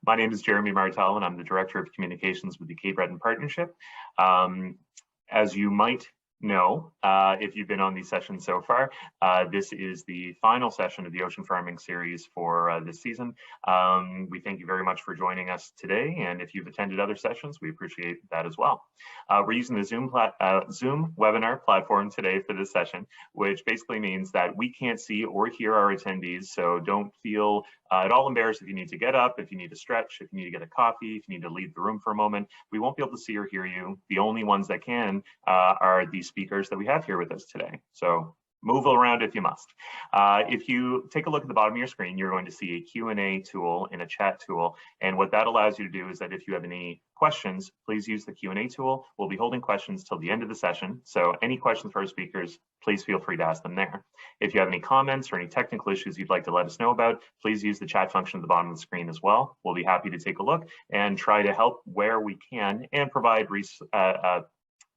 My name is Jeremy Martel, and I'm the Director of Communications with the Cape Breton Partnership. As you might know, if you've been on these sessions so far, this is the final session of the Ocean Farming series for this season. We thank you very much for joining us today, and if you've attended other sessions, we appreciate that as well. We're using the Zoom webinar platform today for this session, which basically means that we can't see or hear our attendees, so don't feel at all embarrassed if you need to get up, if you need to stretch, if you need to get a coffee, if you need to leave the room for a moment. We won't be able to see or hear you. The only ones that can are the speakers that we have here with us today. So move around if you must. If you take a look at the bottom of your screen, you're going to see a Q&A tool and a chat tool. And what that allows you to do is that if you have any questions, please use the Q&A tool. We'll be holding questions till the end of the session. So any questions for our speakers, please feel free to ask them there. If you have any comments or any technical issues you'd like to let us know about, please use the chat function at the bottom of the screen as well. We'll be happy to take a look and try to help where we can and provide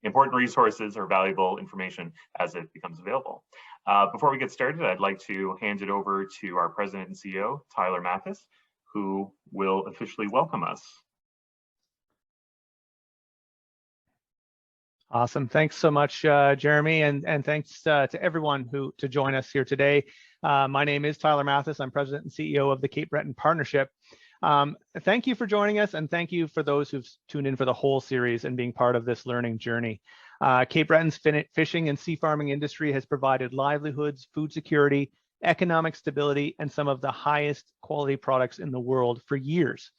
important resources or valuable information as it becomes available. Before we get started, I'd like to hand it over to our President and CEO, Tyler Mathis, who will officially welcome us. Awesome. Thanks so much, Jeremy, and thanks to everyone to join us here today. My name is Tyler Mathis. I'm President and CEO of the Cape Breton Partnership. Thank you for joining us, and thank you for those who've tuned in for the whole series and being part of this learning journey. Cape Breton's fishing and sea farming industry has provided livelihoods, food security, economic stability, and some of the highest quality products in the world for years.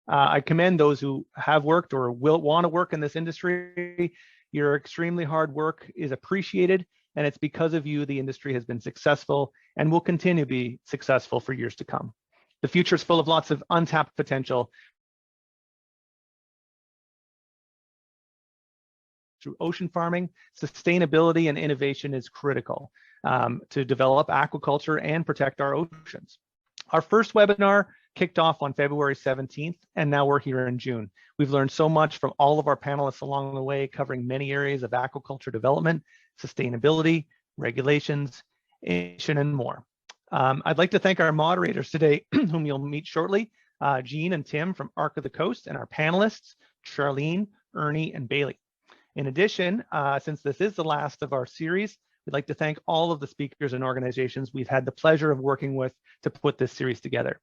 I commend those who have worked or will want to work in this industry. Your extremely hard work is appreciated, and it's because of you the industry has been successful and will continue to be successful for years to come. The future is full of lots of untapped potential. Through ocean farming, sustainability and innovation is critical to develop aquaculture and protect our oceans. Our first webinar kicked off on February 17th, and now we're here in June. We've learned so much from all of our panelists along the way, covering many areas of aquaculture development, sustainability, regulations, innovation, and more. I'd like to thank our moderators today, whom you'll meet shortly, Jean and Tim from Arc of the Coast, and our panelists, Charlene, Ernie, and Bailey. In addition, since this is the last of our series, we'd like to thank all of the speakers and organizations we've had the pleasure of working with to put this series together.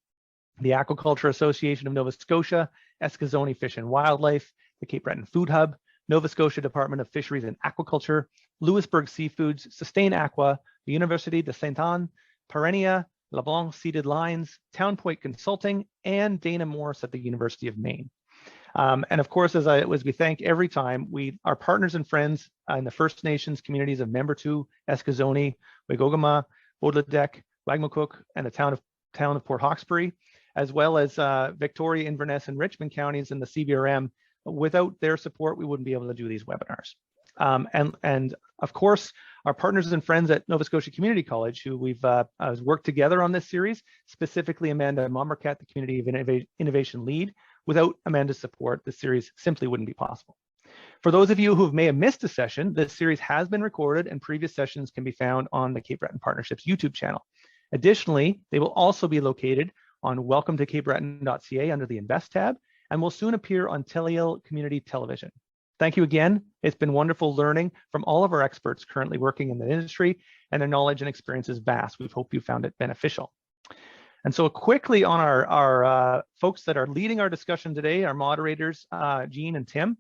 The Aquaculture Association of Nova Scotia, Eskazoni Fish and Wildlife, the Cape Breton Food Hub, Nova Scotia Department of Fisheries and Aquaculture, Louisburg Seafoods, Sustain Aqua, the University de Saint-Anne, Perennia, LeBlanc Seeded Lines, Town Point Consulting, and Dana Morris at the University of Maine. And of course, as we thank every time, our partners and friends in the First Nations communities of Membertou, Eskazoni, Wegogama, Bodledek, Wagmacook, and the town of Port Hawkesbury, as well as Victoria, Inverness, and Richmond counties in the CBRM. Without their support, we wouldn't be able to do these webinars. And of course, our partners and friends at Nova Scotia Community College, who we've worked together on this series, specifically Amanda Mombercat, the Community of Innovation Lead. Without Amanda's support, this series simply wouldn't be possible. For those of you who may have missed a session, this series has been recorded and previous sessions can be found on the Cape Breton Partnership's YouTube channel. Additionally, they will also be located on welcometocapebreton.ca under the Invest tab, and will soon appear on Teleil Community Television. Thank you again. It's been wonderful learning from all of our experts currently working in the industry, and their knowledge and experience is vast. We hope you found it beneficial. And so quickly on our folks that are leading our discussion today, our moderators, Jean and Tim.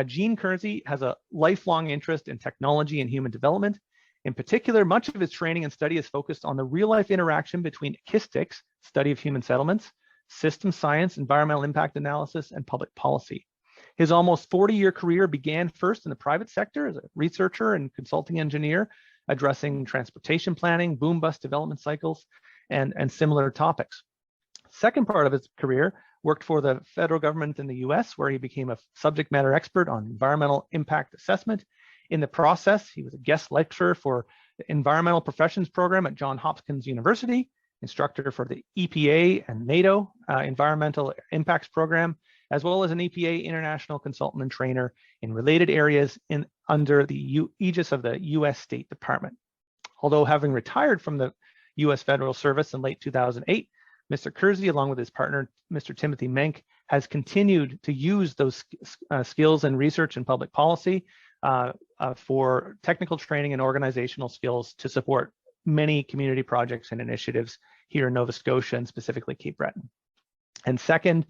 Jean Kersey has a lifelong interest in technology and human development. In particular, much of his training and study is focused on the real-life interaction between acoustics, study of human settlements, system science, environmental impact analysis, and public policy. His almost 40-year career began first in the private sector as a researcher and consulting engineer, addressing transportation planning, boom-bust development cycles, and similar topics. Second part of his career worked for the federal government in the US, where he became a subject matter expert on environmental impact assessment. In the process, he was a guest lecturer for the Environmental Professions Program at Johns Hopkins University, instructor for the EPA and NATO Environmental Impacts Program, as well as an EPA international consultant and trainer in related areas under the aegis of the US State Department. Although having retired from the US Federal Service in late 2008, Mr. Kersey, along with his partner, Mr. Timothy Menke, has continued to use those skills in research and public policy for technical training and organizational skills to support many community projects and initiatives here in Nova Scotia and specifically Cape Breton. And second,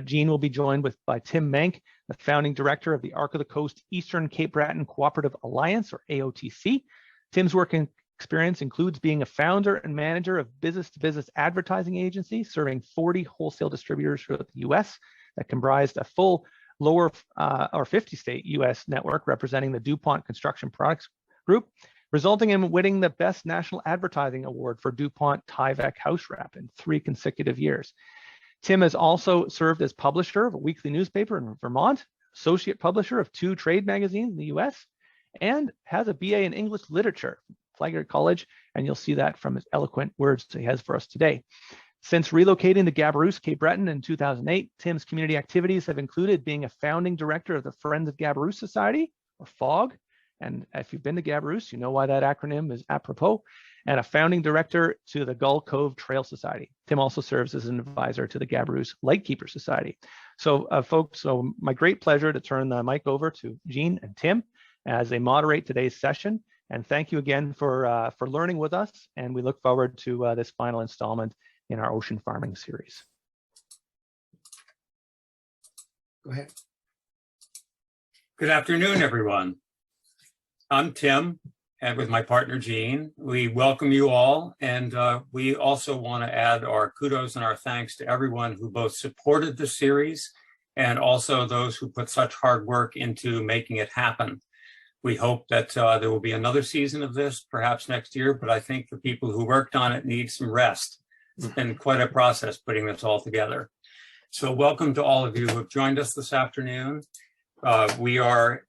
Jean will be joined by Tim Menke, the founding director of the Arc of the Coast Eastern Cape Breton Co-operative Alliance, or AOTC. Tim's working experience includes being a founder and manager of business-to-business advertising agency, serving 40 wholesale distributors throughout the US that comprised a full lower or 50-state US network representing the DuPont Construction Products Group, resulting in winning the Best National Advertising Award for DuPont Tyvek House Wrap in 3 consecutive years. Tim has also served as publisher of a weekly newspaper in Vermont, associate publisher of 2 trade magazines in the US, and has a BA in English Literature from Flagler College, and you'll see that from his eloquent words he has for us today. Since relocating to Gabarouse, Cape Breton in 2008, Tim's community activities have included being a founding director of the Friends of Gabarouse Society, or FOG, and if you've been to Gabarouse, you know why that acronym is apropos, and a founding director to the Gull Cove Trail Society. Tim also serves as an advisor to the Gabarouse Lightkeeper Society. So folks, my great pleasure to turn the mic over to Jean and Tim as they moderate today's session. And thank you again for learning with us. And we look forward to this final installment in our ocean farming series. Go ahead. Good afternoon, everyone. I'm Tim, and with my partner, Jean, we welcome you all. And we also want to add our kudos and our thanks to everyone who both supported the series and also those who put such hard work into making it happen. We hope that there will be another season of this, perhaps next year, but I think the people who worked on it need some rest. It's been quite a process putting this all together. So welcome to all of you who have joined us this afternoon. We are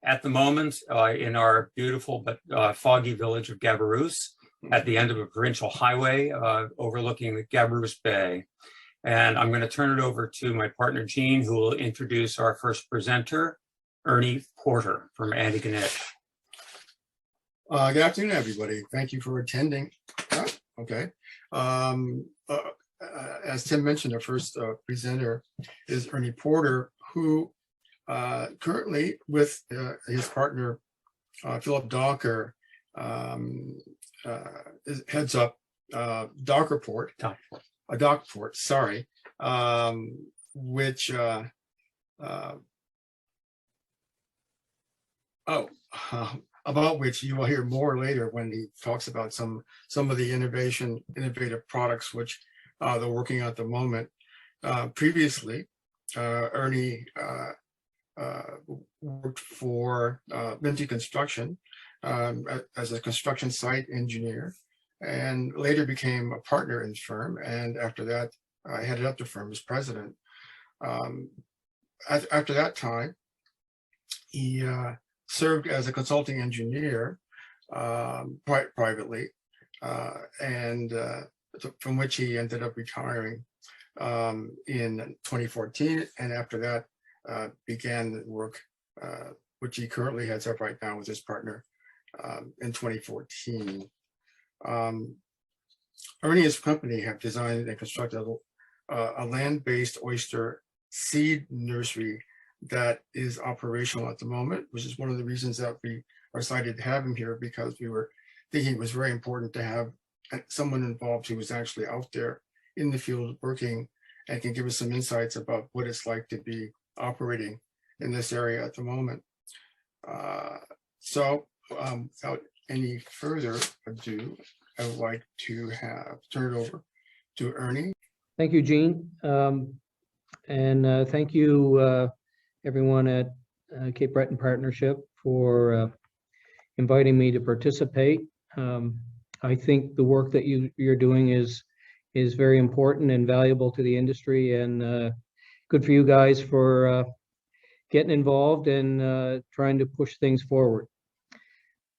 at the moment in our beautiful but foggy village of Gabarouse at the end of a provincial highway overlooking the Gabarouse Bay. And I'm going to turn it over to my partner, Jean, who will introduce our first presenter, Ernie Porter from Antigonish. Good afternoon, everybody. Thank you for attending. Okay. As Tim mentioned, our first presenter is Ernie Porter, who currently with his partner, Philip Docker, heads up Dockerport, sorry, which about which you will hear more later when he talks about some of the innovative products which they're working on at the moment. Previously, Ernie worked for Menke Construction as a construction site engineer, and later became a partner in the firm. And after that, headed up the firm as president. After that time, he served as a consulting engineer privately, and from which he ended up retiring in 2014. And after that, began the work which he currently heads up right now with his partner in 2014. Ernie and his company have designed and constructed a land-based oyster seed nursery that is operational at the moment, which is one of the reasons that we are excited to have him here, because we were thinking it was very important to have someone involved who was actually out there in the field working and can give us some insights about what it's like to be operating in this area at the moment. So without any further ado, I would like to turn it over to Ernie. Thank you, Jean. And thank you, everyone at Cape Breton Partnership for inviting me to participate. I think the work that you're doing is very important and valuable to the industry, and good for you guys for getting involved and trying to push things forward.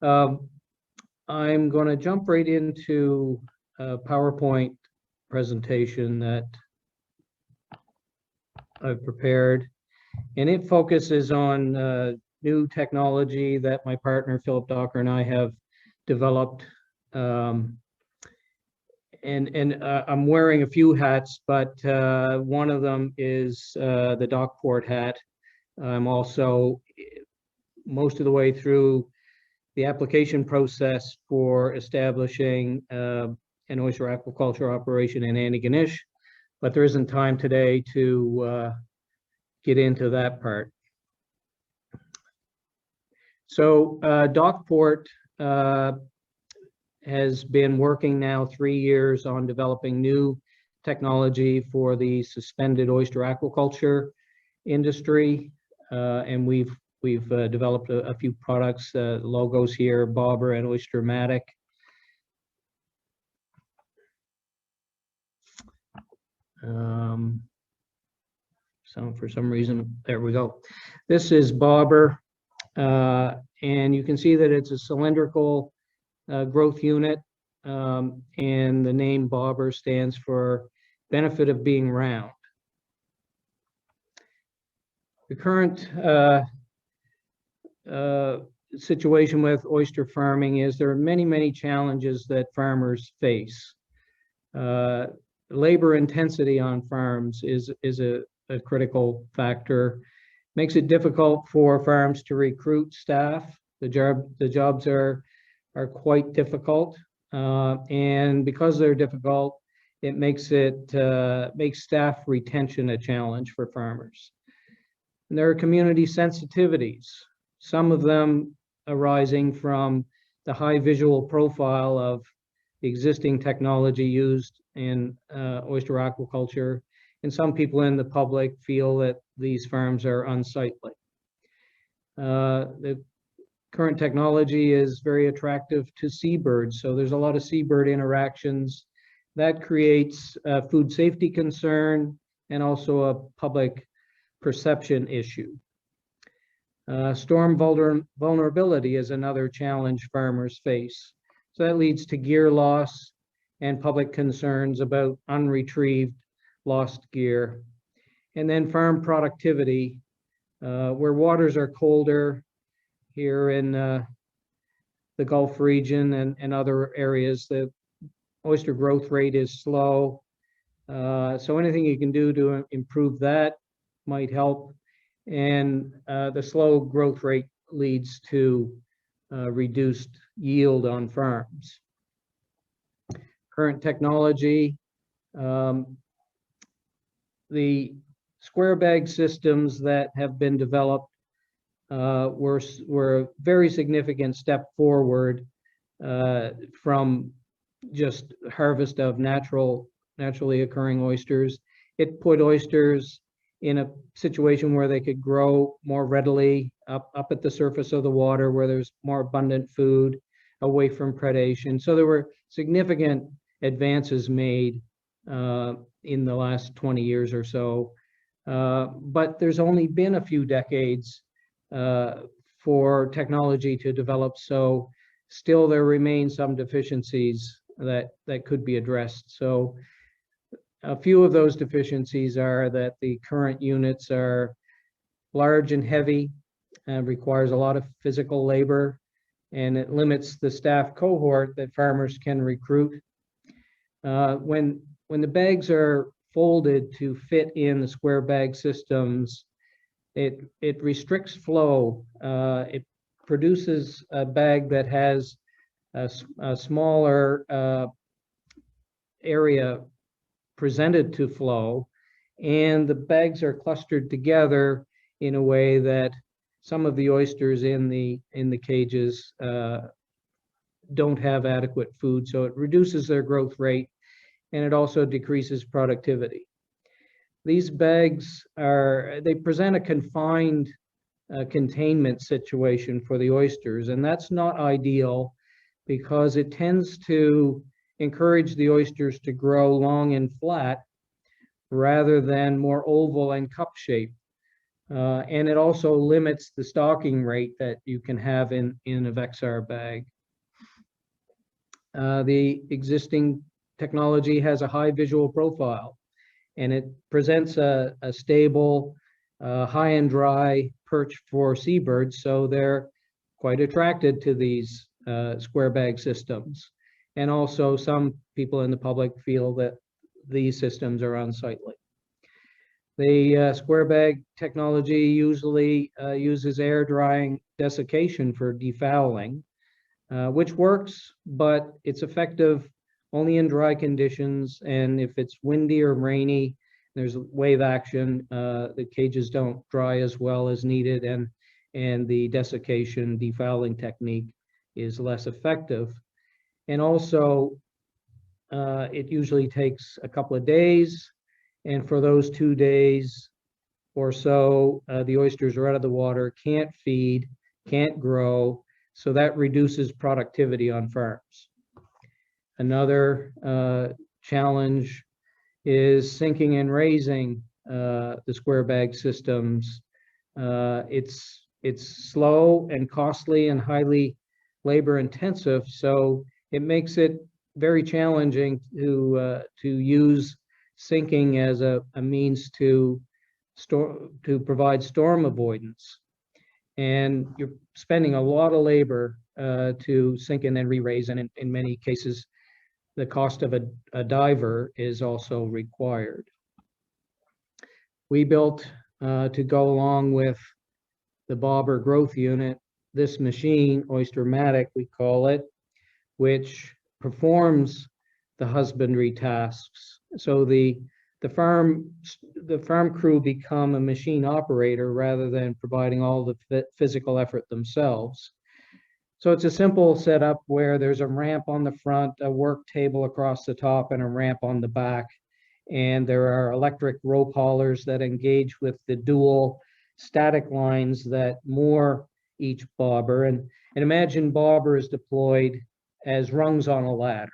I'm going to jump right into a PowerPoint presentation that I've prepared, and it focuses on new technology that my partner Philip Docker and I have developed, and I'm wearing a few hats, but one of them is the dockport hat. I'm also most of the way through the application process for establishing an oyster aquaculture operation in Antigonish, but there isn't time today to get into that part. So Dockport has been working now 3 years on developing new technology for the suspended oyster aquaculture industry, and we've developed a few products, logos here, Bobber and Oyster-matic. So for some reason, there we go. This is Bobber, and you can see that it's a cylindrical growth unit, and the name Bobber stands for benefit of being round. The current situation with oyster farming is there are many challenges that farmers face. Labor intensity on farms is a critical factor. Makes it difficult for farms to recruit staff. The jobs are quite difficult, and because they're difficult, it makes staff retention a challenge for farmers. And there are community sensitivities, some of them arising from the high visual profile of the existing technology used in oyster aquaculture, and some people in the public feel that these farms are unsightly. The current technology is very attractive to seabirds, so there's a lot of seabird interactions. That creates a food safety concern and also a public perception issue. Storm vulnerability is another challenge farmers face. So that leads to gear loss and public concerns about unretrieved lost gear. And then farm productivity, where waters are colder here in the Gulf region and other areas, the oyster growth rate is slow. So anything you can do to improve that might help. And the slow growth rate leads to reduced yield on farms. Current technology, the square bag systems that have been developed were a very significant step forward from just harvest of naturally occurring oysters. It put oysters in a situation where they could grow more readily up at the surface of the water, where there's more abundant food, away from predation. So there were significant advances made in the last 20 years or so. But there's only been a few decades for technology to develop, so still there remain some deficiencies that could be addressed. So a few of those deficiencies are that the current units are large and heavy and requires a lot of physical labor, and it limits the staff cohort that farmers can recruit. When the bags are folded to fit in the square bag systems, it restricts flow. It produces a bag that has a smaller area presented to flow, and the bags are clustered together in a way that some of the oysters in the cages don't have adequate food, so it reduces their growth rate, and it also decreases productivity. These bags they present a confined containment situation for the oysters, and that's not ideal because it tends to encourage the oysters to grow long and flat rather than more oval and cup shaped. And it also limits the stocking rate that you can have in a Vexar bag. The existing technology has a high visual profile, and it presents a stable, high and dry perch for seabirds, so they're quite attracted to these square bag systems. and also some people in the public feel that these systems are unsightly. The square bag technology usually uses air drying desiccation for defouling, which works, but it's effective only in dry conditions. And if it's windy or rainy, there's wave action, the cages don't dry as well as needed, and the desiccation defouling technique is less effective. And also, it usually takes a couple of days. And for those 2 days or so, the oysters are out of the water, can't feed, can't grow. So that reduces productivity on farms. Another challenge is sinking and raising the square bag systems. It's slow and costly and highly labor intensive, so it makes it very challenging to use sinking as a means to provide storm avoidance. And you're spending a lot of labor to sink and then re-raise, and in many cases, the cost of a diver is also required. We built, to go along with the bobber growth unit, this machine, Oystermatic we call it, which performs the husbandry tasks. So the farm crew become a machine operator rather than providing all the physical effort themselves. So it's a simple setup where there's a ramp on the front, a work table across the top, and a ramp on the back. And there are electric rope haulers that engage with the dual static lines that moor each bobber. And imagine bobber is deployed as rungs on a ladder.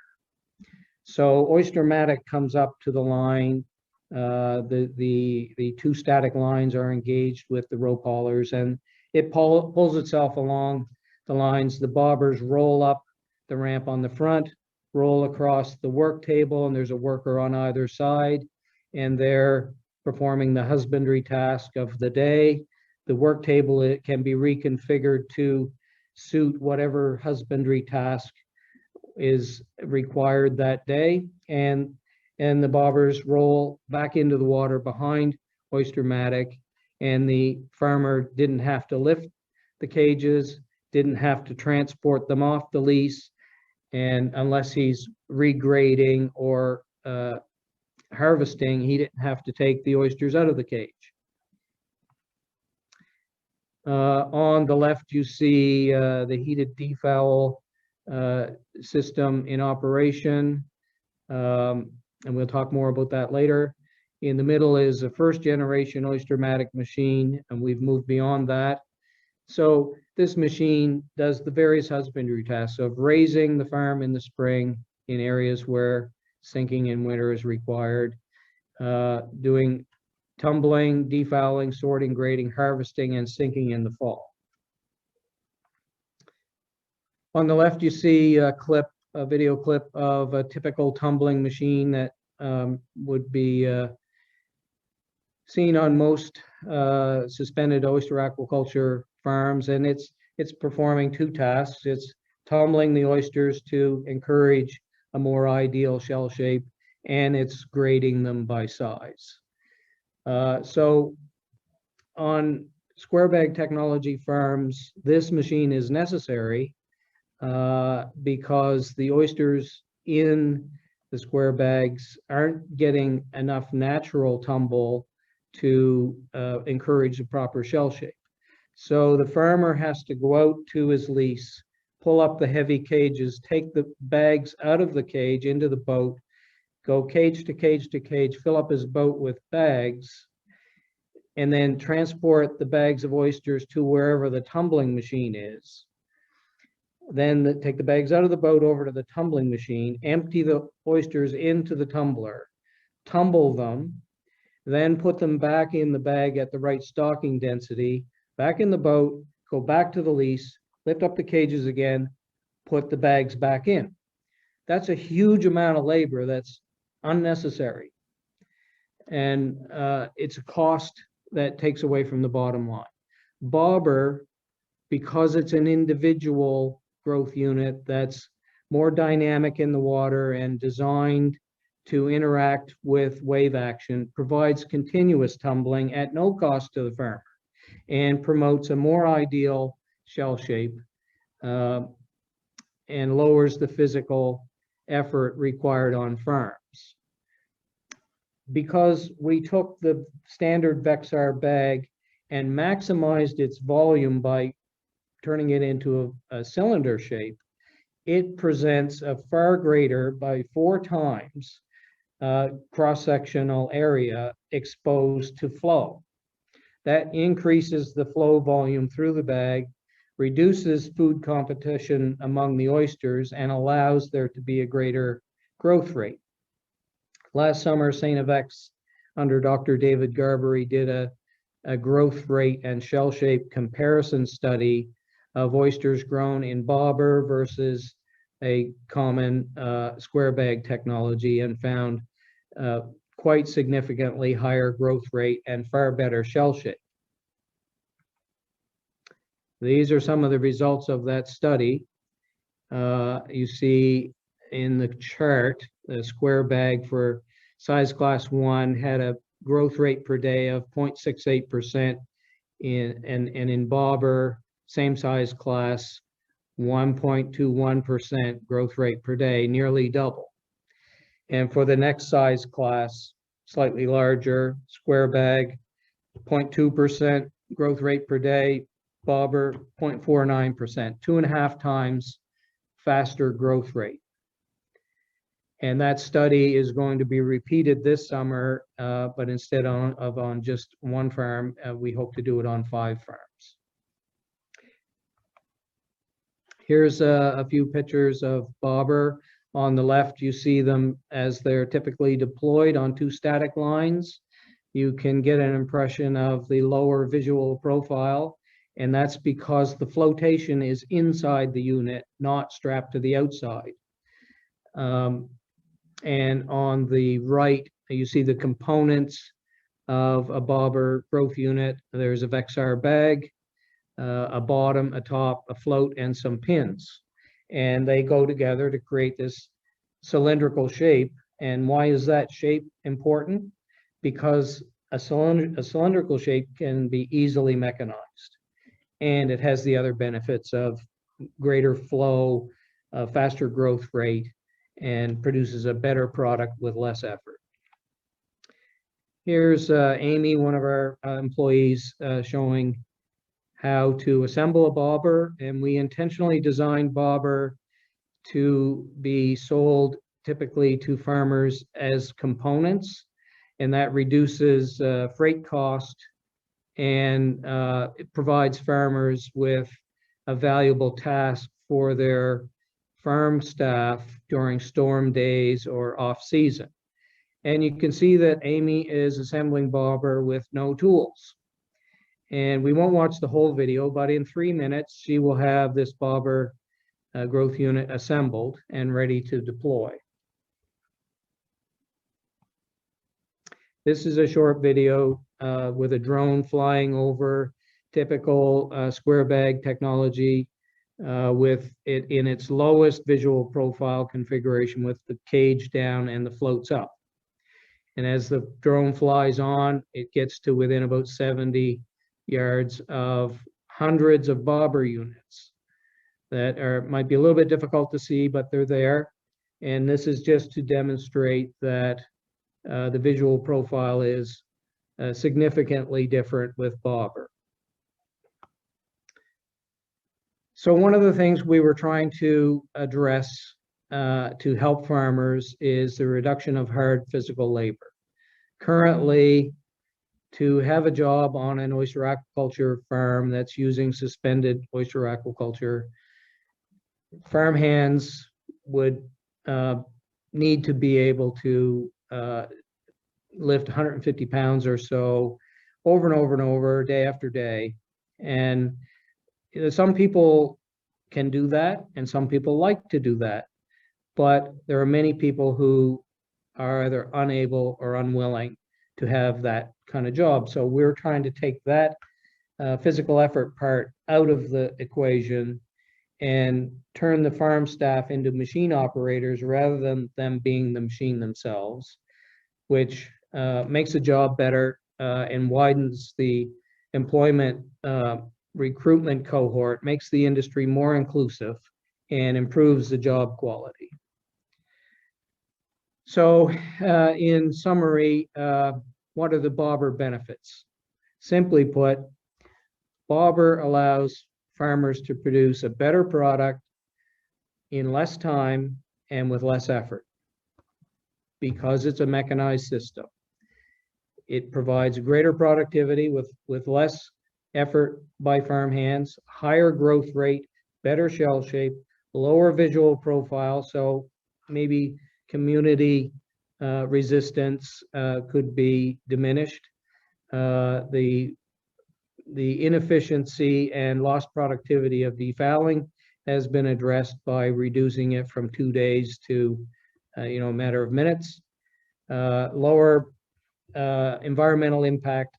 So Oystermatic comes up to the line. The two static lines are engaged with the rope haulers, and it pulls itself along the lines. The bobbers roll up the ramp on the front, roll across the work table, and there's a worker on either side, and they're performing the husbandry task of the day. The work table, it can be reconfigured to suit whatever husbandry task is required that day, and the bobbers roll back into the water behind Oystermatic, and the farmer didn't have to lift the cages, didn't have to transport them off the lease, and unless he's regrading or harvesting, he didn't have to take the oysters out of the cage. On the left, you see the heated defoul system in operation, and we'll talk more about that later. In the middle is a first generation Oystermatic machine, and we've moved beyond that. So this machine does the various husbandry tasks of raising the farm in the spring in areas where sinking in winter is required, doing tumbling, defouling, sorting, grading, harvesting, and sinking in the fall. On the left, you see a video clip of a typical tumbling machine that would be seen on most suspended oyster aquaculture farms, and it's performing two tasks. It's tumbling the oysters to encourage a more ideal shell shape, and it's grading them by size. So on square bag technology farms, this machine is necessary because the oysters in the square bags aren't getting enough natural tumble to encourage the proper shell shape. So the farmer has to go out to his lease, pull up the heavy cages, take the bags out of the cage into the boat, go cage to cage to cage, fill up his boat with bags, and then transport the bags of oysters to wherever the tumbling machine is. Then take the bags out of the boat over to the tumbling machine, empty the oysters into the tumbler, tumble them, then put them back in the bag at the right stocking density, back in the boat, go back to the lease, lift up the cages again, put the bags back in. That's a huge amount of labor that's unnecessary. And it's a cost that takes away from the bottom line. Bobber, because it's an individual growth unit that's more dynamic in the water and designed to interact with wave action, provides continuous tumbling at no cost to the farmer, and promotes a more ideal shell shape and lowers the physical effort required on farms. Because we took the standard Vexar bag and maximized its volume by turning it into a cylinder shape, it presents a far greater, by 4 times, cross-sectional area exposed to flow. That increases the flow volume through the bag, reduces food competition among the oysters, and allows there to be a greater growth rate. Last summer, STAKEHOLDER under Dr. David Garbery did a growth rate and shell shape comparison study of oysters grown in bobber versus a common square bag technology, and found quite significantly higher growth rate and far better shell shape. These are some of the results of that study. You see in the chart, the square bag for size class 1 had a growth rate per day of 0.68%, and in bobber, same size class, 1.21% growth rate per day, nearly double. And for the next size class, slightly larger, square bag, 0.2% growth rate per day, bobber 0.49%, 2.5 times faster growth rate. And that study is going to be repeated this summer, but instead of on just one farm, we hope to do it on 5 farms. Here's a few pictures of bobber. On the left, you see them as they're typically deployed on 2 static lines. You can get an impression of the lower visual profile, and that's because the flotation is inside the unit, not strapped to the outside. And on the right, you see the components of a bobber growth unit. There's a Vexar bag, a bottom, a top, a float, and some pins. And they go together to create this cylindrical shape. And why is that shape important? Because a cylindrical shape can be easily mechanized. And it has the other benefits of greater flow, faster growth rate, and produces a better product with less effort. Here's Amy, one of our employees, showing how to assemble a bobber. And we intentionally designed bobber to be sold typically to farmers as components, and that reduces freight cost, and it provides farmers with a valuable task for their farm staff during storm days or off season. And you can see that Amy is assembling bobber with no tools. And we won't watch the whole video, but in 3 minutes, she will have this bobber growth unit assembled and ready to deploy. This is a short video with a drone flying over typical square bag technology, with it in its lowest visual profile configuration, with the cage down and the floats up. And as the drone flies on, it gets to within about 70 yards of hundreds of bobber units that might be a little bit difficult to see, but they're there. And this is just to demonstrate that the visual profile is significantly different with bobber. So one of the things we were trying to address to help farmers is the reduction of hard physical labor. Currently, to have a job on an oyster aquaculture farm that's using suspended oyster aquaculture, farm hands would need to be able to lift 150 pounds or so over and over and over, day after day. And some people can do that, and some people like to do that. But there are many people who are either unable or unwilling to have that kind of job. So we're trying to take that physical effort part out of the equation and turn the farm staff into machine operators rather than them being the machine themselves, which makes the job better and widens the employment recruitment cohort, makes the industry more inclusive, and improves the job quality. So in summary, what are the bobber benefits? Simply put, bobber allows farmers to produce a better product in less time and with less effort because it's a mechanized system. It provides greater productivity with less effort by farm hands, higher growth rate, better shell shape, lower visual profile, so maybe community resistance could be diminished. The inefficiency and lost productivity of defouling has been addressed by reducing it from 2 days to a matter of minutes. Lower environmental impact,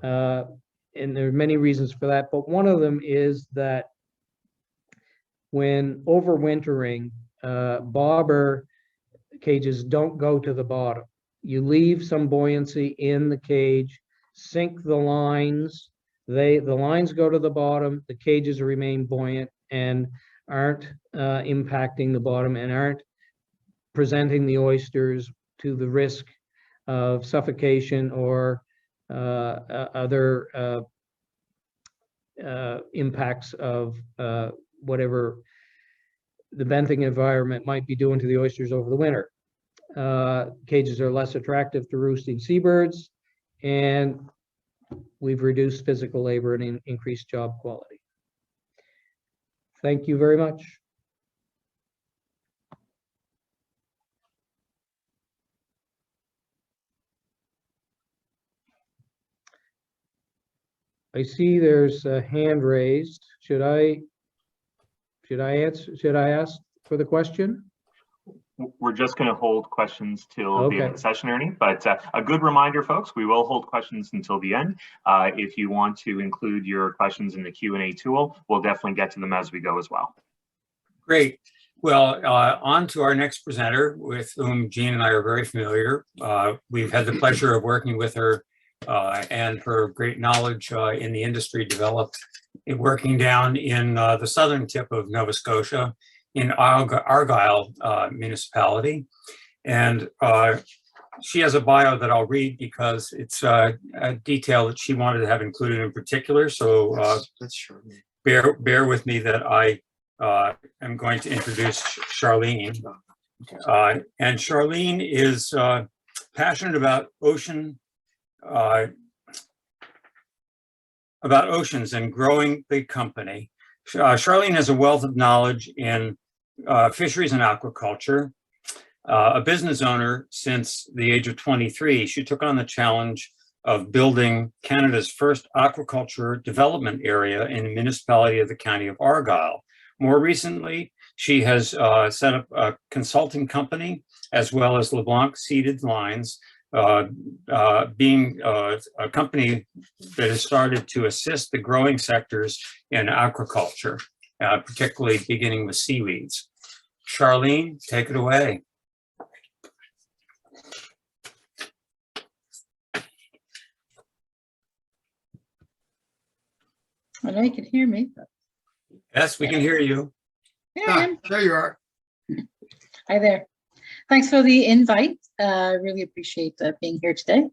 and there are many reasons for that, but one of them is that when overwintering, bobber cages don't go to the bottom. You leave some buoyancy in the cage, sink the lines, the lines go to the bottom, the cages remain buoyant and aren't impacting the bottom and aren't presenting the oysters to the risk of suffocation or other impacts of whatever the benthing environment might be doing to the oysters over the winter. Cages are less attractive to roosting seabirds, and we've reduced physical labor and increased job quality. Thank you very much. I see there's a hand raised. Should I ask for the question? We're just going to hold questions till the end of the session, Ernie. But a good reminder, folks, we will hold questions until the end. If you want to include your questions in the Q&A tool, we'll definitely get to them as we go as well. Great. Well, on to our next presenter, with whom Jean and I are very familiar. We've had the pleasure of working with her and her great knowledge in the industry developed working down in the southern tip of Nova Scotia in Argyll municipality. And she has a bio that I'll read because it's a detail that she wanted to have included in particular. So bear with me that I am going to introduce Charlene. And Charlene is passionate about oceans and growing the company. Charlene has a wealth of knowledge in fisheries and aquaculture. A business owner since the age of 23, she took on the challenge of building Canada's first aquaculture development area in the municipality of the county of Argyll. More recently, she has set up a consulting company as well as LeBlanc Seeded Lines, being a company that has started to assist the growing sectors in aquaculture, particularly beginning with seaweeds. Charlene, take it away. I know you can hear me. But... Yes, we can hear you. There you are. Hi there. Thanks for the invite. I really appreciate being here today.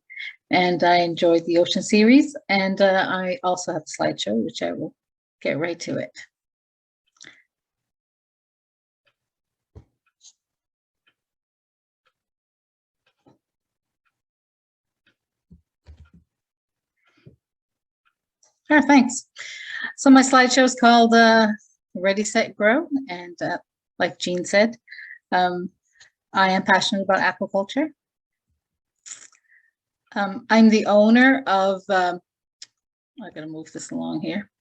And I enjoyed the ocean series. And I also have a slideshow, which I will get right to it. Sure, thanks. So my slideshow is called Ready, Set, Grow. And like Jean said, I am passionate about aquaculture. I'm the owner of, I gotta move this along here.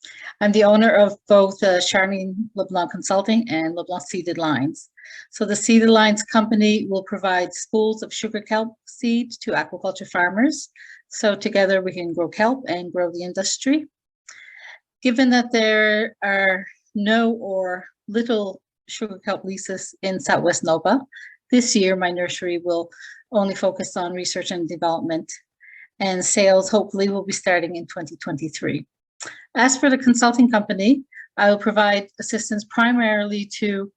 I'm the owner of both Charlene LeBlanc Consulting and LeBlanc Seeded Lines. So the Seeded Lines company will provide spools of sugar kelp seed to aquaculture farmers. So together we can grow kelp and grow the industry. Given that there are no or little sugar kelp leases in Southwest Nova. This year, my nursery will only focus on research and development, and sales hopefully will be starting in 2023. As for the consulting company, I will provide assistance primarily to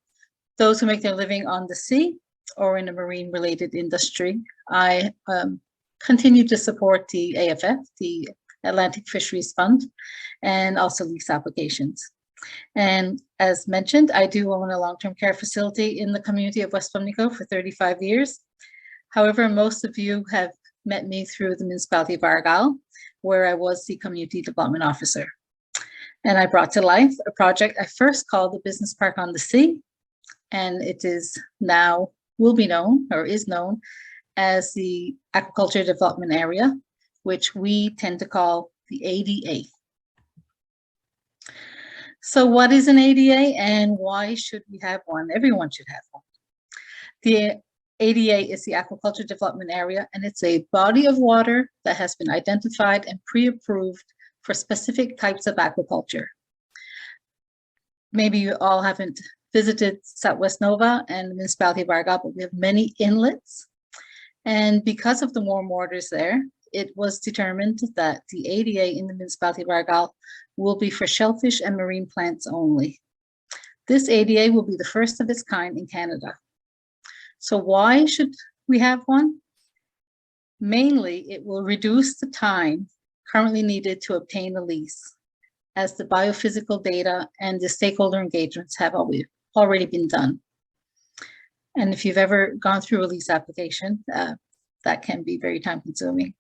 those who make their living on the sea or in a marine related industry. I continue to support the AFF, the Atlantic Fisheries Fund, and also lease applications. And as mentioned, I do own a long-term care facility in the community of West Pimlico for 35 years. However, most of you have met me through the municipality of Argyll, where I was the community development officer. And I brought to life a project I first called the Business Park on the Sea, and it is now, will be known, or is known, as the Aquaculture Development Area, which we tend to call the ADA. So what is an ADA and why should we have one? Everyone should have one. The ADA is the Aquaculture Development Area, and it's a body of water that has been identified and pre-approved for specific types of aquaculture. Maybe you all haven't visited Southwest Nova and the municipality of Argyll, but we have many inlets. And because of the warm waters there, it was determined that the ADA in the municipality of Argyll will be for shellfish and marine plants only. This ADA will be the first of its kind in Canada. So why should we have one? Mainly, it will reduce the time currently needed to obtain a lease, as the biophysical data and the stakeholder engagements have already been done. And if you've ever gone through a lease application, that can be very time consuming.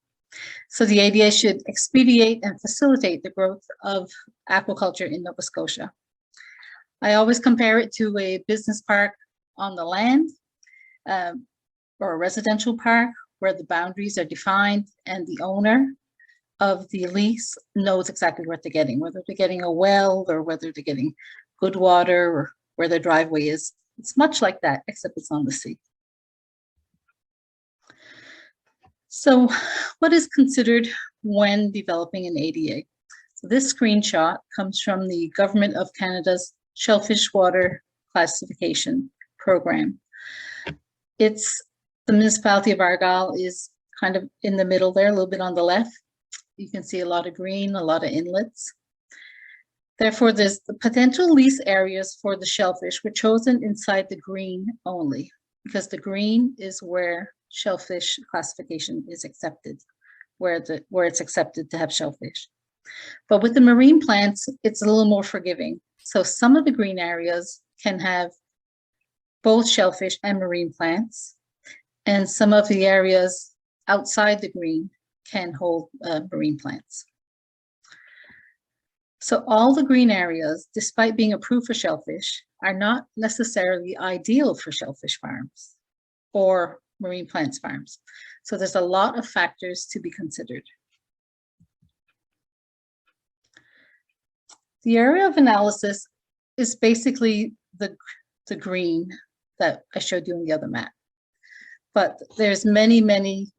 So the ADA should expedite and facilitate the growth of aquaculture in Nova Scotia. I always compare it to a business park on the land, or a residential park where the boundaries are defined and the owner of the lease knows exactly what they're getting, whether they're getting a well or whether they're getting good water or where their driveway is. It's much like that, except it's on the sea. So what is considered when developing an ADA? So this screenshot comes from the Government of Canada's Shellfish Water Classification Program. It's the municipality of Argyll is kind of in the middle there, a little bit on the left. You can see a lot of green, a lot of inlets. Therefore, there's the potential lease areas for the shellfish were chosen inside the green only, because the green is where shellfish classification is accepted, where it's accepted to have shellfish. But with the marine plants, it's a little more forgiving. So some of the green areas can have both shellfish and marine plants, and some of the areas outside the green can hold marine plants. So all the green areas, despite being approved for shellfish, are not necessarily ideal for shellfish farms or marine plants farms. So there's a lot of factors to be considered. The area of analysis is basically the green that I showed you in the other map. But there's many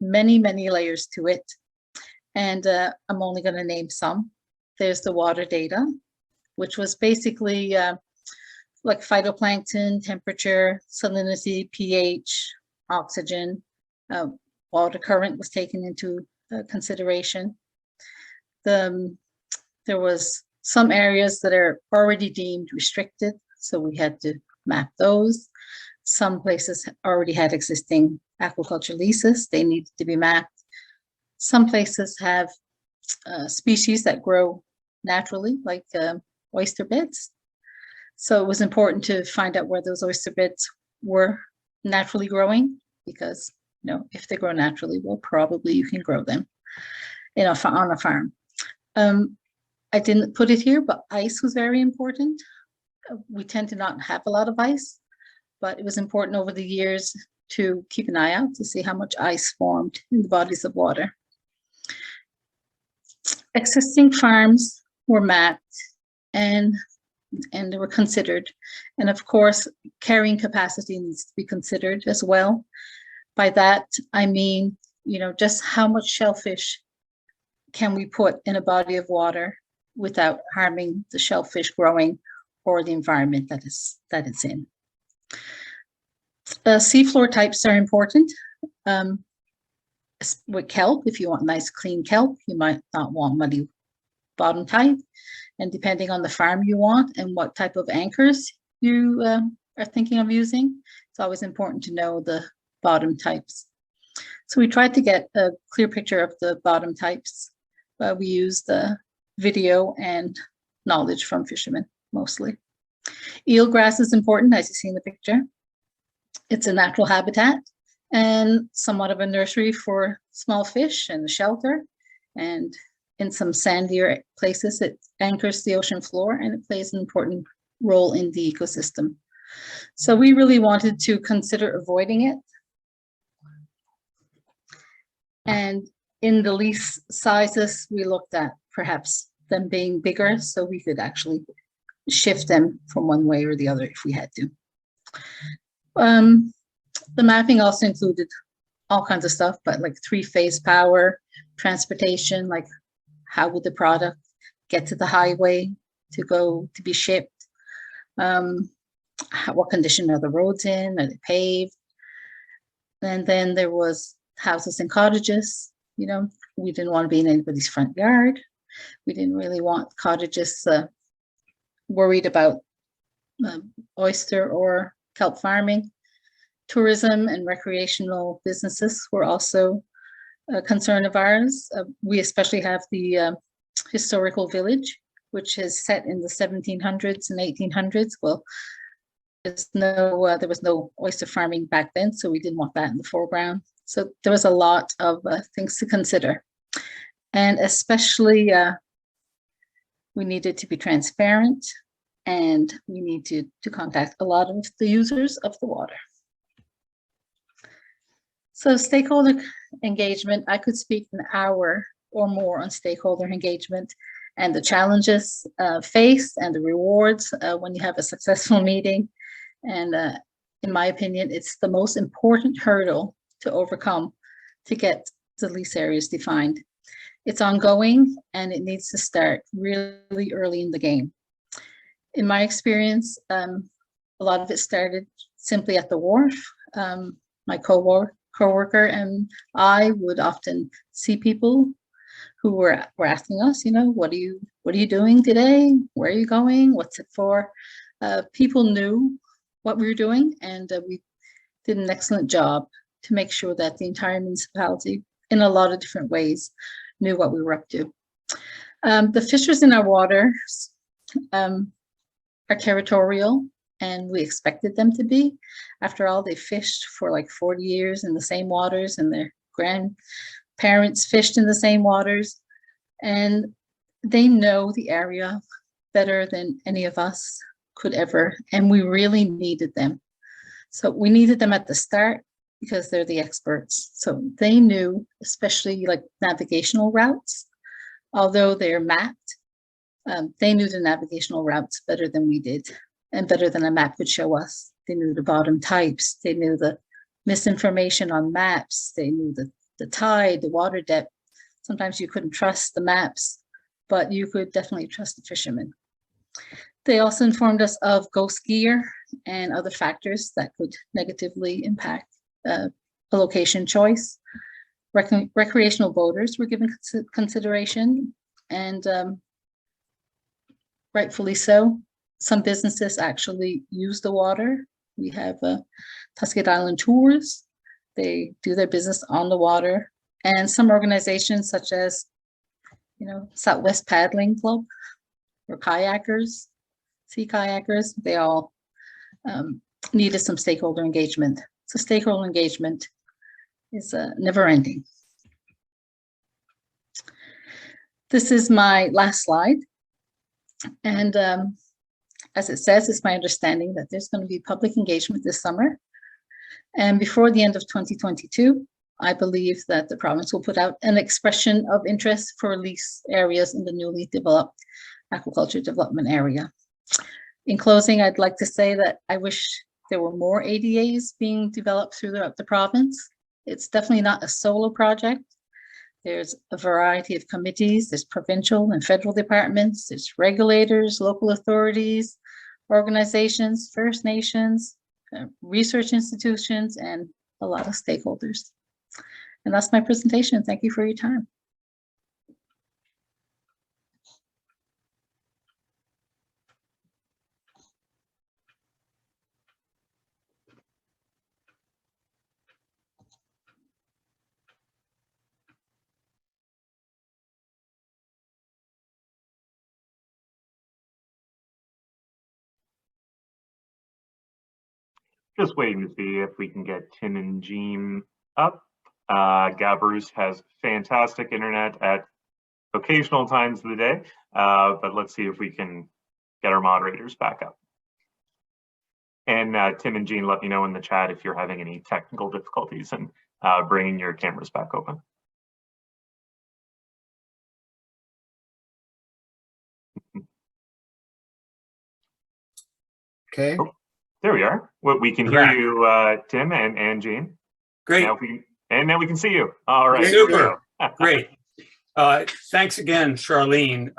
layers to it. And I'm only going to name some. There's the water data, which was basically like phytoplankton, temperature, salinity, pH, oxygen, water current was taken into consideration. There was some areas that are already deemed restricted, so we had to map those. Some places already had existing aquaculture leases, they needed to be mapped. Some places have species that grow naturally, like oyster beds. So it was important to find out where those oyster beds were naturally growing, because if they grow naturally, well, probably you can grow them on a farm. I didn't put it here, but ice was very important. We tend to not have a lot of ice, but it was important over the years to keep an eye out to see how much ice formed in the bodies of water. Existing farms were mapped and they were considered. And of course, carrying capacity needs to be considered as well. By that, I mean, just how much shellfish can we put in a body of water without harming the shellfish growing or the environment that it's in. Seafloor types are important. With kelp, if you want nice clean kelp, you might not want muddy bottom type. And depending on the farm you want and what type of anchors you are thinking of using, it's always important to know the bottom types. So we tried to get a clear picture of the bottom types. We used the video and knowledge from fishermen mostly. Eelgrass is important, as you see in the picture. It's a natural habitat and somewhat of a nursery for small fish and a shelter. And in some sandier places, it anchors the ocean floor and it plays an important role in the ecosystem. So we really wanted to consider avoiding it. And in the lease sizes, we looked at perhaps them being bigger so we could actually shift them from one way or the other if we had to. The mapping also included all kinds of stuff, but like 3-phase power, transportation, like how would the product get to the highway to be shipped? What condition are the roads in? Are they paved? And then there was houses and cottages. You know, we didn't want to be in anybody's front yard. We didn't really want cottages worried about oyster or kelp farming. Tourism and recreational businesses were also a concern of ours. We especially have the historical village, which is set in the 1700s and 1800s. Well, there was no oyster farming back then, so we didn't want that in the foreground. So there was a lot of things to consider. And especially, we needed to be transparent, and we need to contact a lot of the users of the water. So stakeholder engagement, I could speak an hour or more on stakeholder engagement and the challenges faced and the rewards when you have a successful meeting. And in my opinion, it's the most important hurdle to overcome to get the lease areas defined. It's ongoing and it needs to start really early in the game. In my experience, a lot of it started simply at the wharf. My coworker and I would often see people who were asking us, you know, what are you doing today? Where are you going? What's it for? People knew what we were doing, and we did an excellent job to make sure that the entire municipality, in a lot of different ways, knew what we were up to. The fishers in our waters are territorial, and we expected them to be. After all, they fished for like 40 years in the same waters, and their grandparents fished in the same waters, and they know the area better than any of us could ever, and we really needed them. So we needed them at the start because they're the experts. So they knew, especially like navigational routes, although they're mapped, they knew the navigational routes better than we did, and better than a map could show us. They knew the bottom types, they knew the misinformation on maps, they knew the tide, the water depth. Sometimes you couldn't trust the maps, but you could definitely trust the fishermen. They also informed us of ghost gear and other factors that could negatively impact a location choice. Recreational boaters were given consideration, and rightfully so. Some businesses actually use the water. We have Tuscan Island Tours. They do their business on the water. And some organizations such as, you know, Southwest Paddling Club or kayakers, sea kayakers, they all needed some stakeholder engagement. So stakeholder engagement is never ending. This is my last slide. And as it says, it's my understanding that there's going to be public engagement this summer. And before the end of 2022, I believe that the province will put out an expression of interest for lease areas in the newly developed aquaculture development area. In closing, I'd like to say that I wish there were more ADAs being developed throughout the province. It's definitely not a solo project. There's a variety of committees, there's provincial and federal departments, there's regulators, local authorities, organizations, First Nations, research institutions, and a lot of stakeholders. And that's my presentation. Thank you for your time. Just waiting to see if we can get Tim and Jean up. Bruce has fantastic internet at occasional times of the day, but let's see if we can get our moderators back up. And Tim and Jean, let me know in the chat if you're having any technical difficulties and bringing your cameras back open. Okay. Oh, there we are. Well, we can hear you, Tim and Jean. Great. Now we can see you. All right. Super. Great. Thanks again, Charlene.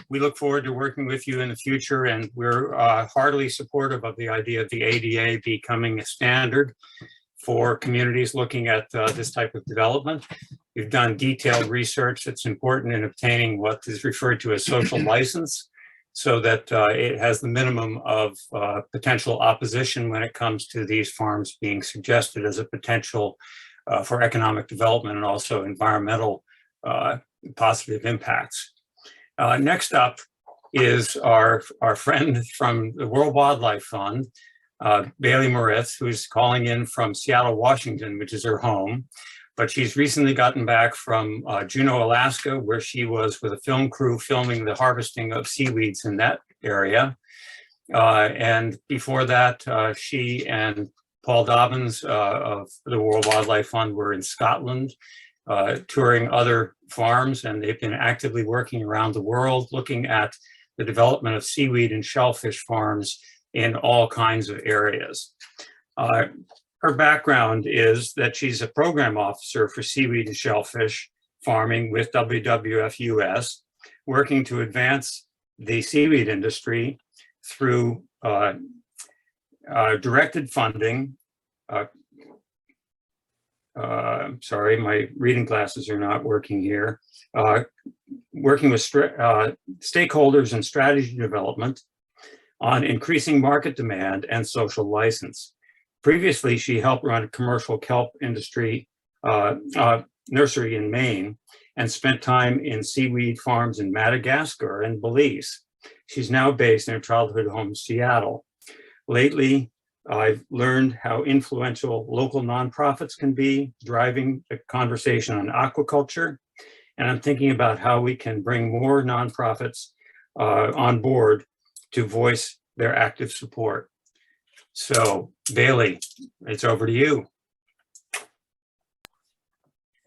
We look forward to working with you in the future, and we're heartily supportive of the idea of the ADA becoming a standard for communities looking at this type of development. We've done detailed research that's important in obtaining what is referred to as social license, so that it has the minimum of potential opposition when it comes to these farms being suggested as a potential for economic development and also environmental positive impacts. Next up is our friend from the World Wildlife Fund, Bailey Moritz, who's calling in from Seattle, Washington, which is her home. But she's recently gotten back from Juneau, Alaska, where she was with a film crew filming the harvesting of seaweeds in that area. And before that, she and Paul Dobbins of the World Wildlife Fund were in Scotland, touring other farms, and they've been actively working around the world looking at the development of seaweed and shellfish farms in all kinds of areas. Her background is that she's a program officer for seaweed and shellfish farming with WWF US, working to advance the seaweed industry through directed funding. Sorry, my reading glasses are not working here. Working with stakeholders in strategy development on increasing market demand and social license. Previously, she helped run a commercial kelp industry nursery in Maine and spent time in seaweed farms in Madagascar and Belize. She's now based in her childhood home in Seattle. Lately, I've learned how influential local nonprofits can be, driving the conversation on aquaculture. And I'm thinking about how we can bring more nonprofits on board to voice their active support. So, Bailey, it's over to you.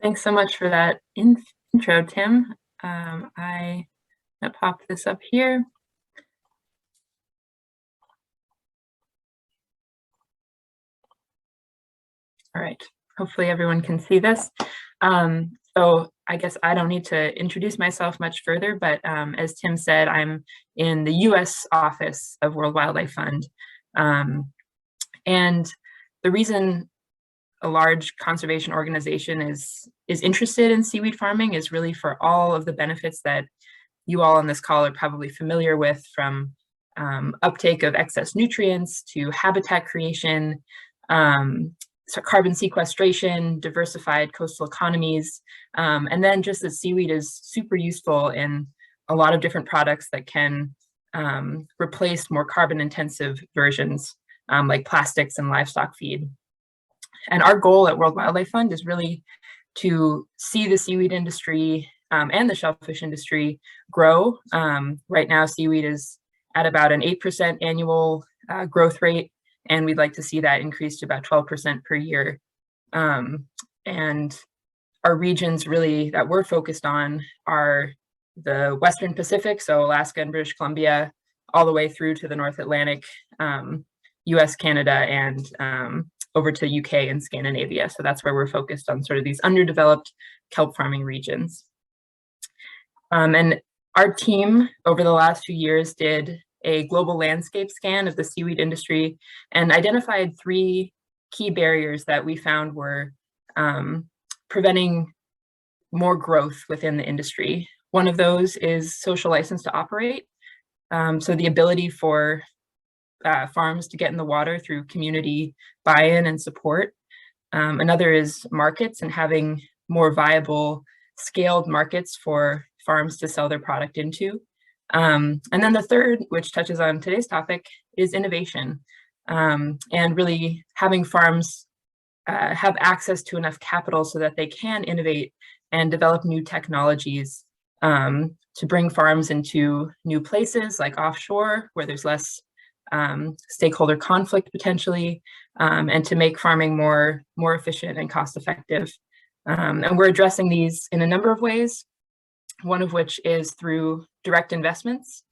Thanks so much for that intro, Tim. I'm gonna pop this up here. All right, hopefully everyone can see this. So I guess I don't need to introduce myself much further, but as Tim said, I'm in the US office of World Wildlife Fund. And the reason a large conservation organization is interested in seaweed farming is really for all of the benefits that you all on this call are probably familiar with, from uptake of excess nutrients to habitat creation, so carbon sequestration, diversified coastal economies, and then just that seaweed is super useful in a lot of different products that can replace more carbon intensive versions like plastics and livestock feed. And our goal at World Wildlife Fund is really to see the seaweed industry and the shellfish industry grow. Right now, seaweed is at about an 8% annual growth rate, and we'd like to see that increase to about 12% per year. And our regions really that we're focused on are the Western Pacific, so Alaska and British Columbia, all the way through to the North Atlantic, US, Canada, and over to UK and Scandinavia. So that's where we're focused on sort of these underdeveloped kelp farming regions. And our team over the last few years did a global landscape scan of the seaweed industry and identified 3 key barriers that we found were preventing more growth within the industry. One of those is social license to operate. So the ability for farms to get in the water through community buy-in and support. Another is markets and having more viable scaled markets for farms to sell their product into. And then the third, which touches on today's topic, is innovation, and really having farms have access to enough capital so that they can innovate and develop new technologies to bring farms into new places like offshore where there's less stakeholder conflict potentially, and to make farming more efficient and cost effective. And we're addressing these in a number of ways, one of which is through direct investments.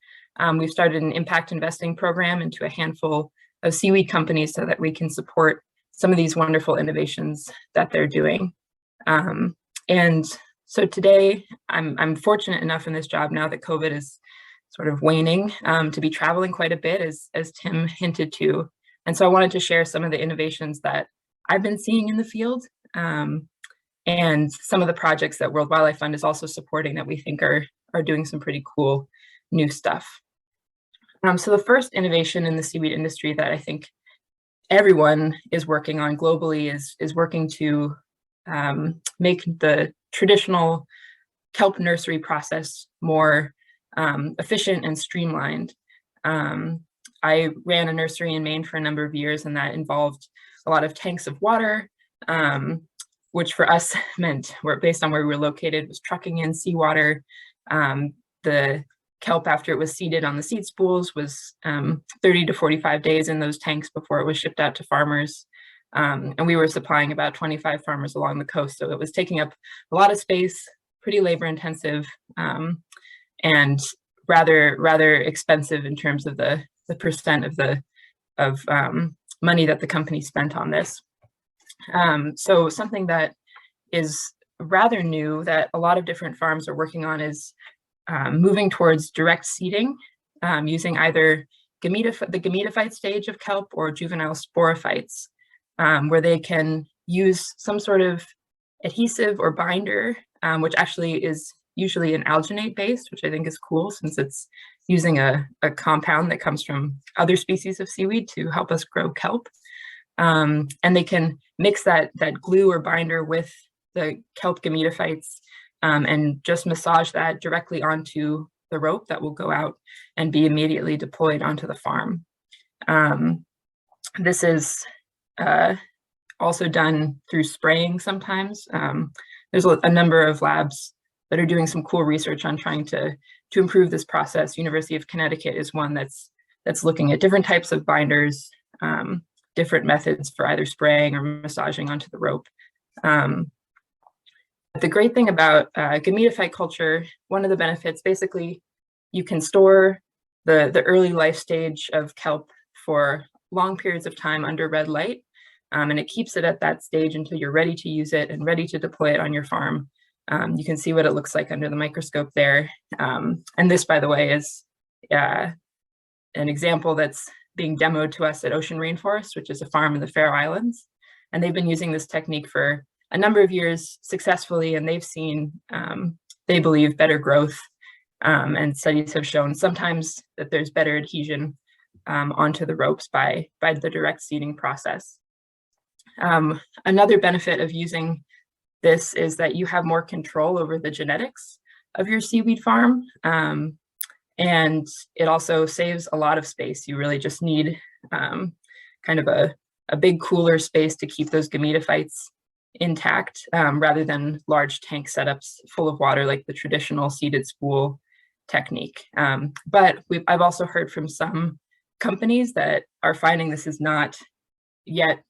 We've started an impact investing program into a handful of seaweed companies so that we can support some of these wonderful innovations that they're doing. And so today, I'm fortunate enough in this job now that COVID is sort of waning, to be traveling quite a bit, as Tim hinted to. And so I wanted to share some of the innovations that I've been seeing in the field, and some of the projects that World Wildlife Fund is also supporting that we think are doing some pretty cool new stuff. So the first innovation in the seaweed industry that I think everyone is working on globally is working to make the traditional kelp nursery process more efficient and streamlined. I ran a nursery in Maine for a number of years, and that involved a lot of tanks of water, which for us meant, based on where we were located, was trucking in seawater. The kelp, after it was seeded on the seed spools, was 30 to 45 days in those tanks before it was shipped out to farmers. And we were supplying about 25 farmers along the coast. So it was taking up a lot of space, pretty labor intensive, and rather expensive in terms of the percent of money that the company spent on this. So something that is rather new that a lot of different farms are working on is moving towards direct seeding, using either the gametophyte stage of kelp or juvenile sporophytes, where they can use some sort of adhesive or binder, which actually is usually an alginate based, which I think is cool since it's using a compound that comes from other species of seaweed to help us grow kelp. And they can mix that glue or binder with the kelp gametophytes, and just massage that directly onto the rope that will go out and be immediately deployed onto the farm. This is also done through spraying sometimes. There's a number of labs that are doing some cool research on trying to improve this process. University of Connecticut is one that's looking at different types of binders, different methods for either spraying or massaging onto the rope. The great thing about gametophyte culture, one of the benefits, basically, you can store the early life stage of kelp for long periods of time under red light, and it keeps it at that stage until you're ready to use it and ready to deploy it on your farm. You can see what it looks like under the microscope there. And this, by the way, is an example that's being demoed to us at Ocean Rainforest, which is a farm in the Faroe Islands. And they've been using this technique for a number of years successfully, and they've seen, they believe, better growth. And studies have shown sometimes that there's better adhesion onto the ropes by the direct seeding process. Another benefit of using this is that you have more control over the genetics of your seaweed farm. And it also saves a lot of space. You really just need kind of a big cooler space to keep those gametophytes intact, rather than large tank setups full of water like the traditional seeded spool technique. But I've also heard from some companies that are finding this is not yet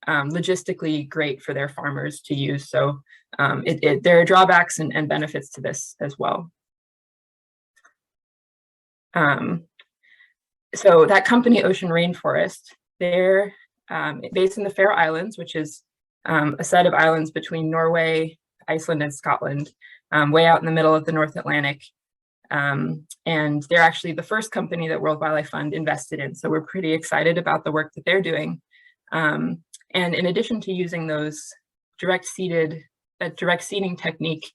logistically great for their farmers to use. So there are drawbacks and benefits to this as well. So that company, Ocean Rainforest, they're based in the Faroe Islands, which is a set of islands between Norway, Iceland, and Scotland, way out in the middle of the North Atlantic. And they're actually the first company that World Wildlife Fund invested in. So we're pretty excited about the work that they're doing. And in addition to using those direct seeding technique,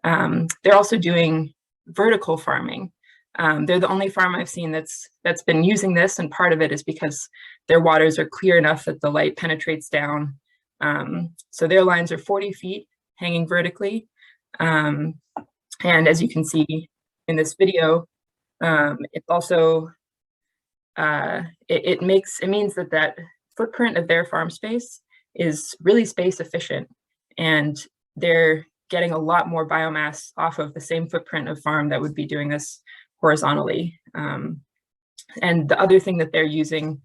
they're also doing vertical farming. They're the only farm I've seen that's been using this, and part of it is because their waters are clear enough that the light penetrates down. So their lines are 40 feet hanging vertically. And as you can see in this video, it's also, it means that footprint of their farm space is really space efficient, and they're getting a lot more biomass off of the same footprint of farm that would be doing this horizontally. And the other thing that they're using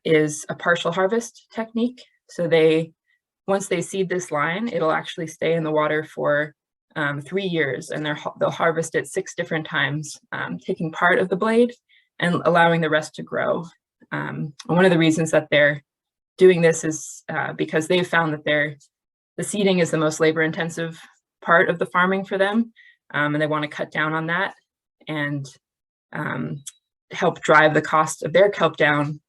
is a partial harvest technique. So once they seed this line, it'll actually stay in the water for 3 years, and they'll harvest it 6 different times, taking part of the blade and allowing the rest to grow. One of the reasons that they're doing this is because they've found that the seeding is the most labor intensive part of the farming for them, and they want to cut down on that and help drive the cost of their kelp down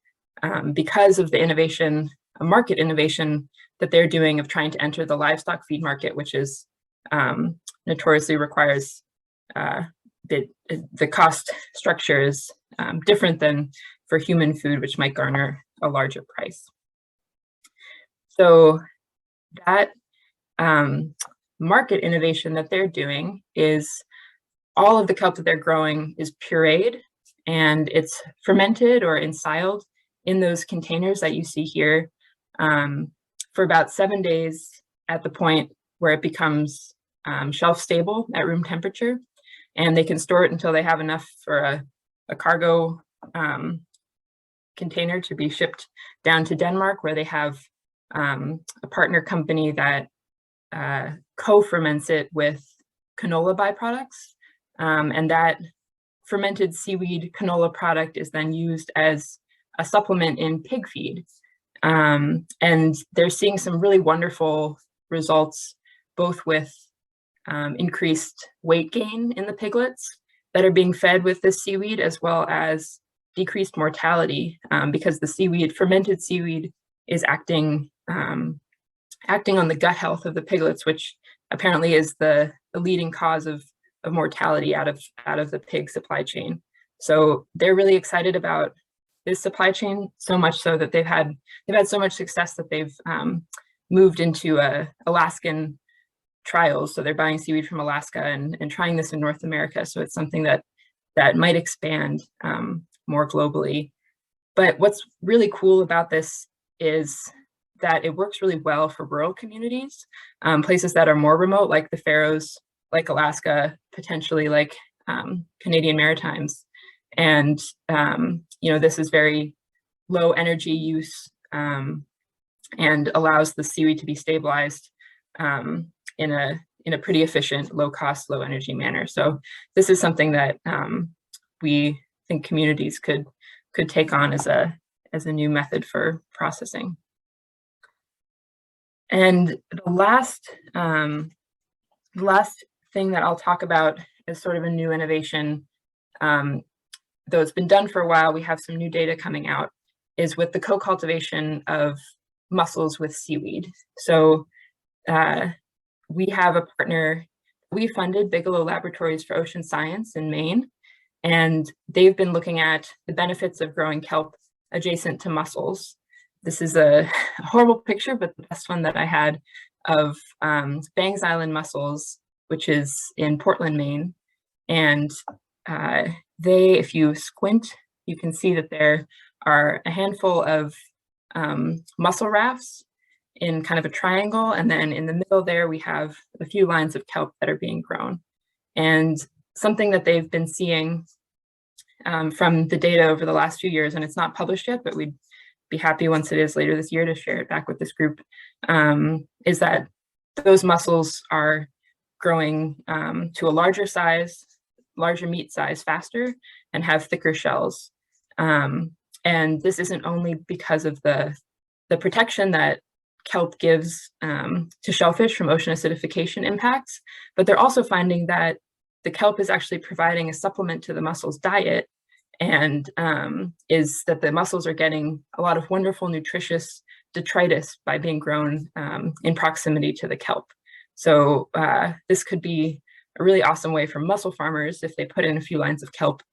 because of the innovation, market innovation that they're doing of trying to enter the livestock feed market, which is notoriously requires the cost structure is different than for human food, which might garner a larger price. So that market innovation that they're doing is all of the kelp that they're growing is pureed, and it's fermented or ensiled in those containers that you see here for about 7 days at the point where it becomes shelf stable at room temperature, and they can store it until they have enough for a cargo container to be shipped down to Denmark, where they have a partner company that co-ferments it with canola byproducts, and that fermented seaweed canola product is then used as a supplement in pig feed. And they're seeing some really wonderful results, both with increased weight gain in the piglets that are being fed with this seaweed, as well as decreased mortality, because the fermented seaweed is acting on the gut health of the piglets, which apparently is the leading cause of mortality out of the pig supply chain. So they're really excited about this supply chain, so much so that they've had so much success that they've moved into Alaskan trials. So they're buying seaweed from Alaska and trying this in North America. So it's something that might expand more globally. But what's really cool about this is that it works really well for rural communities, places that are more remote, like the Faroes, like Alaska, potentially like Canadian Maritimes. And this is very low energy use and allows the seaweed to be stabilized in a pretty efficient, low cost, low energy manner. So this is something that we think communities could take on as a new method for processing. And the last thing that I'll talk about is sort of a new innovation, though it's been done for a while. We have some new data coming out, is with the co-cultivation of mussels with seaweed. So we have a partner, we funded, Bigelow Laboratories for Ocean Science in Maine, and they've been looking at the benefits of growing kelp adjacent to mussels. This is a horrible picture, but the best one that I had of Bangs Island mussels, which is in Portland, Maine. And if you squint, you can see that there are a handful of mussel rafts in kind of a triangle. And then in the middle there, we have a few lines of kelp that are being grown. And something that they've been seeing from the data over the last few years, and it's not published yet, but we'd be happy once it is later this year to share it back with this group, is that those mussels are growing to a larger meat size faster and have thicker shells. And this isn't only because of the protection that kelp gives to shellfish from ocean acidification impacts, but they're also finding that the kelp is actually providing a supplement to the mussels' diet, and is that the mussels are getting a lot of wonderful nutritious detritus by being grown in proximity to the kelp. So this could be a really awesome way for mussel farmers, if they put in a few lines of kelp,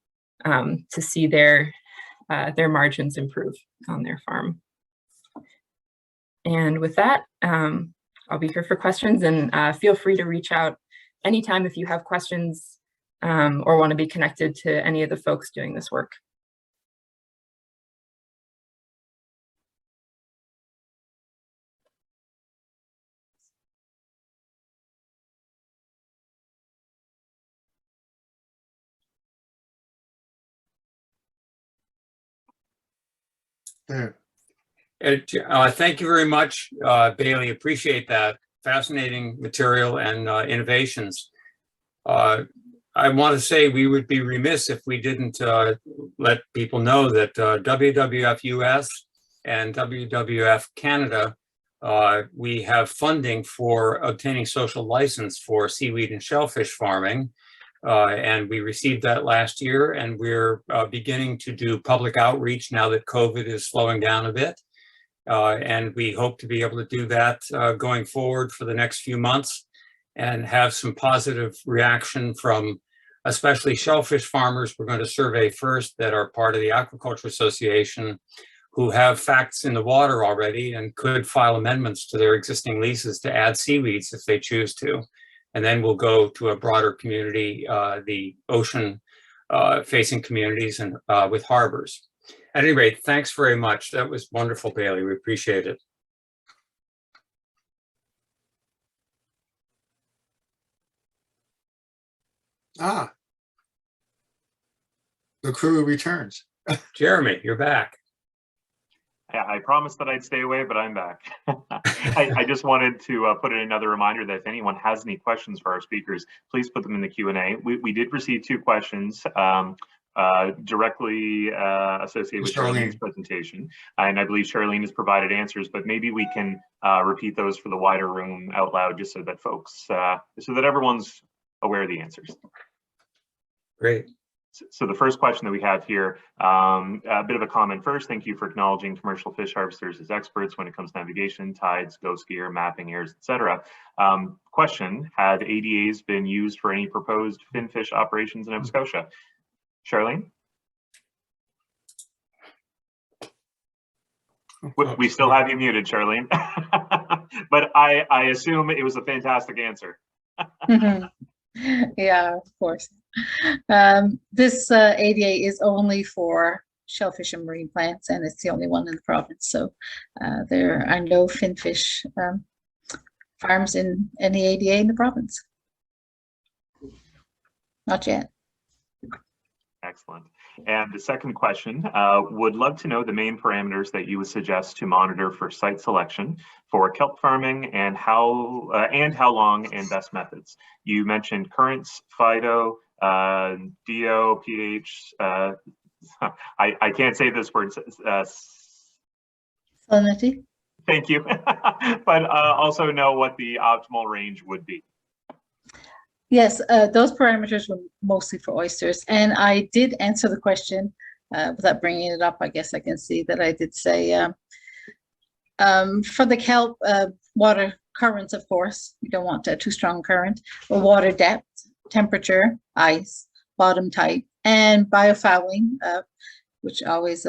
to see their margins improve on their farm. And with that, I'll be here for questions, and feel free to reach out anytime if you have questions or want to be connected to any of the folks doing this work. There. Thank you very much, Bailey. Appreciate that. Fascinating material and innovations. I want to say we would be remiss if we didn't let people know that WWF US and WWF Canada, we have funding for obtaining social license for seaweed and shellfish farming. And we received that last year, and we're beginning to do public outreach now that COVID is slowing down a bit. And we hope to be able to do that going forward for the next few months and have some positive reaction from especially shellfish farmers. We're going to survey first that are part of the Aquaculture Association, who have facts in the water already and could file amendments to their existing leases to add seaweeds if they choose to. And then we'll go to a broader community, the ocean facing communities and with harbors. At any rate, thanks very much. That was wonderful, Bailey. We appreciate it. Ah, the crew returns. Jeremy, you're back. Yeah, I promised that I'd stay away, but I'm back. I just wanted to put in another reminder that if anyone has any questions for our speakers, please put them in the Q&A. We did receive 2 questions directly associated with Charlene's presentation, and I believe Charlene has provided answers, but maybe we can repeat those for the wider room out loud, just so that folks, so that everyone's aware of the answers. Great. So the first question that we have here, a bit of a comment first. Thank you for acknowledging commercial fish harvesters as experts when it comes to navigation, tides, ghost gear, mapping, airs, etc. Question, have ADAs been used for any proposed finfish operations in Nova Scotia? Charlene? We still have you muted, Charlene. But I assume it was a fantastic answer. Yeah, of course. This ADA is only for shellfish and marine plants, and it's the only one in the province. So there are no finfish farms in any ADA in the province. Not yet. Excellent. And the second question, would love to know the main parameters that you would suggest to monitor for site selection for kelp farming, and how long, and best methods. You mentioned currents, FIDO, DO, pH. I can't say this word. Salinity. Thank you. But also know what the optimal range would be. Yes, those parameters were mostly for oysters, and I did answer the question without bringing it up. I guess I can see that I did say for the kelp, water currents, of course, you don't want too strong current, but water depth, temperature, ice, bottom type, and biofouling, which always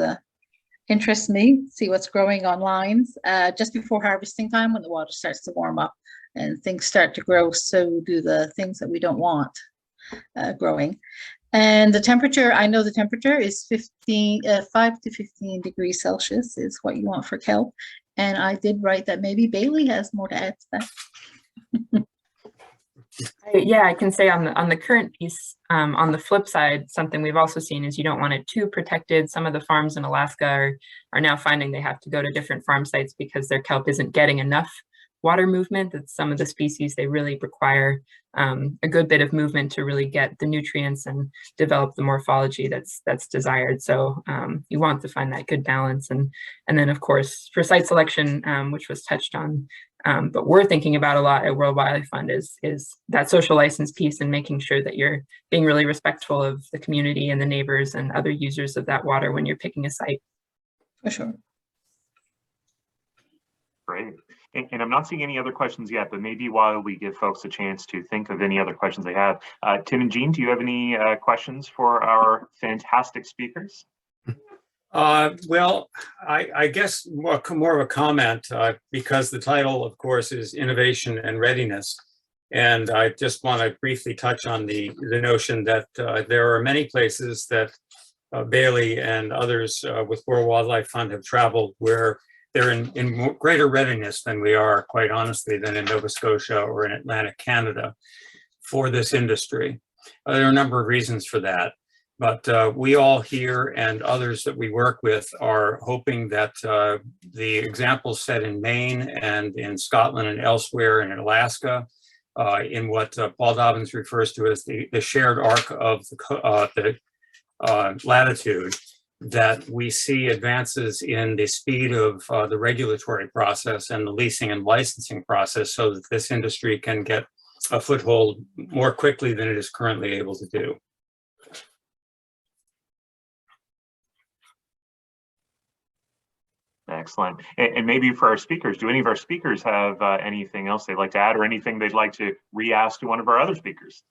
interests me, see what's growing on lines just before harvesting time when the water starts to warm up and things start to grow, so do the things that we don't want growing. And the temperature, I know the temperature is 5 to 15 degrees Celsius is what you want for kelp. And I did write that maybe Bailey has more to add to that. Yeah, I can say on the current piece, on the flip side, something we've also seen is you don't want it too protected. Some of the farms in Alaska are now finding they have to go to different farm sites because their kelp isn't getting enough water movement. That some of the species, they really require a good bit of movement to really get the nutrients and develop the morphology that's desired. So you want to find that good balance. And then of course for site selection, which was touched on, But we're thinking about a lot at World Wildlife Fund is that social license piece and making sure that you're being really respectful of the community and the neighbors and other users of that water when you're picking a site. For sure. Great. And I'm not seeing any other questions yet, but maybe while we give folks a chance to think of any other questions they have, Tim and Jean, do you have any questions for our fantastic speakers? Well, I guess more of a comment, because the title, of course, is Innovation and Readiness. And I just want to briefly touch on the notion that there are many places that Bailey and others with World Wildlife Fund have traveled where they're in greater readiness than we are, quite honestly, than in Nova Scotia or in Atlantic Canada for this industry. There are a number of reasons for that. But we all here and others that we work with are hoping that the examples set in Maine and in Scotland and elsewhere and in Alaska, in what Paul Dobbins refers to as the shared arc of the latitude, that we see advances in the speed of the regulatory process and the leasing and licensing process so that this industry can get a foothold more quickly than it is currently able to do. Excellent. And maybe for our speakers, do any of our speakers have anything else they'd like to add or anything they'd like to re-ask to one of our other speakers?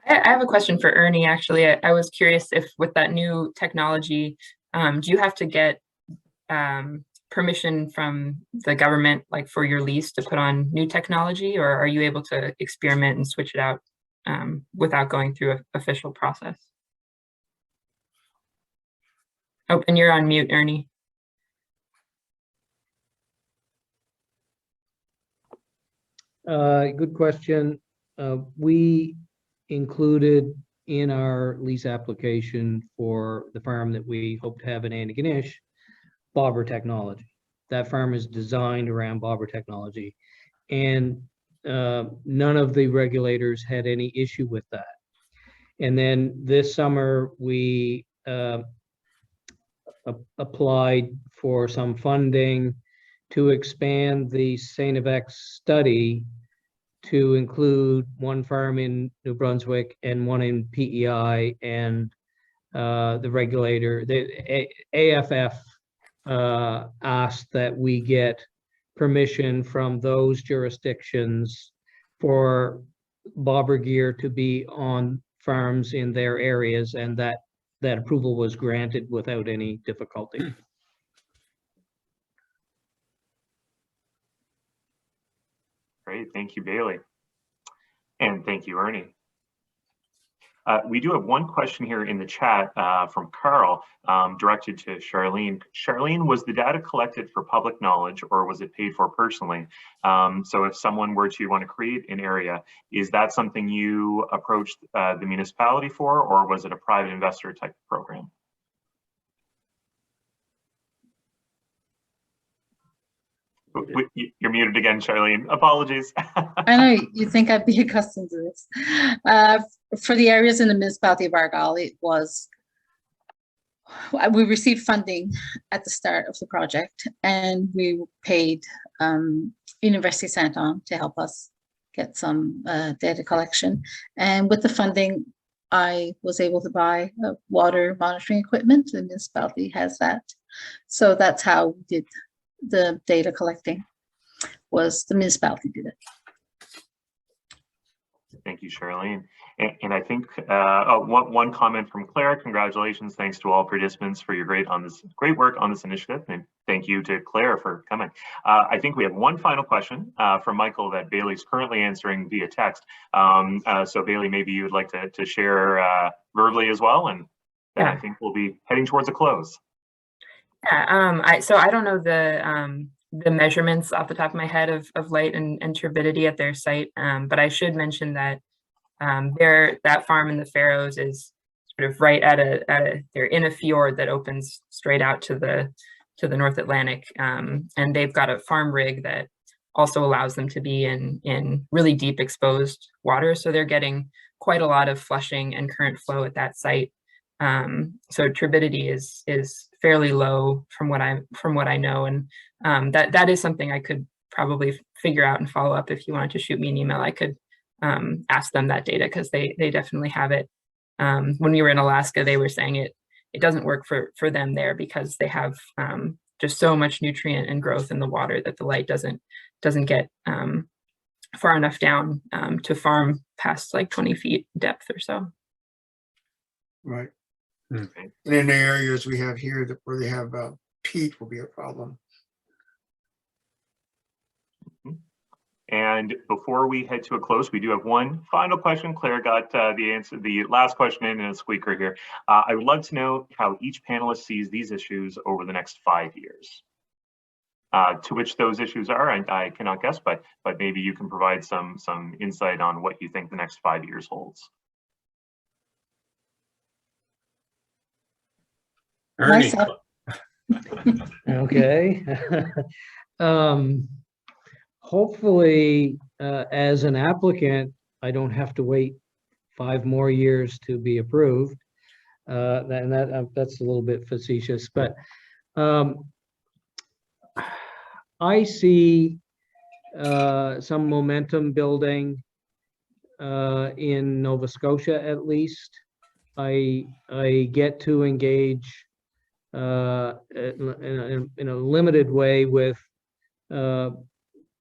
I have a question for Ernie, actually. I was curious if with that new technology, do you have to get permission from the government, like for your lease to put on new technology, or are you able to experiment and switch it out without going through an official process? Oh, and you're on mute, Ernie. Good question. We included in our lease application for the farm that we hope to have in Antigonish, bobber technology. That farm is designed around bobber technology, and none of the regulators had any issue with that. And then this summer we applied for some funding to expand the STAKEHOLDER study to include one farm in New Brunswick and one in PEI, and the regulator, the AFF, asked that we get permission from those jurisdictions for bobber gear to be on farms in their areas, and that approval was granted without any difficulty. Great, thank you, Bailey. And thank you, Ernie. We do have one question here in the chat from Carl, directed to Charlene. Charlene, was the data collected for public knowledge or was it paid for personally? So if someone were to want to create an area, is that something you approached the municipality for, or was it a private investor type of program? You're muted again, Charlene. Apologies. I know you think I'd be accustomed to this. For the areas in the municipality of Argyll, it was, we received funding at the start of the project, and we paid University of Saint Anne to help us get some data collection. And with the funding, I was able to buy water monitoring equipment. The municipality has that. So that's how we did the data collecting, was the municipality did it. Thank you, Charlene. And I think one comment from Claire. Congratulations, thanks to all participants for your great work on this initiative, and thank you to Claire for coming. I think we have one final question from Michael that Bailey's currently answering via text. So Bailey, maybe you would like to share verbally as well, and then I think we'll be heading towards a close. Yeah, so I don't know the measurements off the top of my head of light and turbidity at their site, but I should mention that that farm in the Faroes is sort of right they're in a fjord that opens straight out to the North Atlantic, and they've got a farm rig that also allows them to be in really deep exposed water, so they're getting quite a lot of flushing and current flow at that site. So turbidity is fairly low from what I know, and that is something I could probably figure out and follow up. If you wanted to shoot me an email, I could ask them that data, because they definitely have it. When we were in Alaska, they were saying it doesn't work for them there, because they have just so much nutrient and growth in the water that the light doesn't get far enough down to farm past like 20 feet depth or so. Right. Okay. And in the areas we have here where they have peat will be a problem. And before we head to a close, we do have one final question. Claire got the last question in a squeaker here. I would love to know how each panelist sees these issues over the next 5 years. To which those issues are, I cannot guess, but maybe you can provide some insight on what you think the next 5 years holds. Ernie. Myself. Okay. Hopefully, as an applicant, I don't have to wait 5 more years to be approved. That's a little bit facetious, but I see some momentum building in Nova Scotia, at least. I get to engage in a limited way with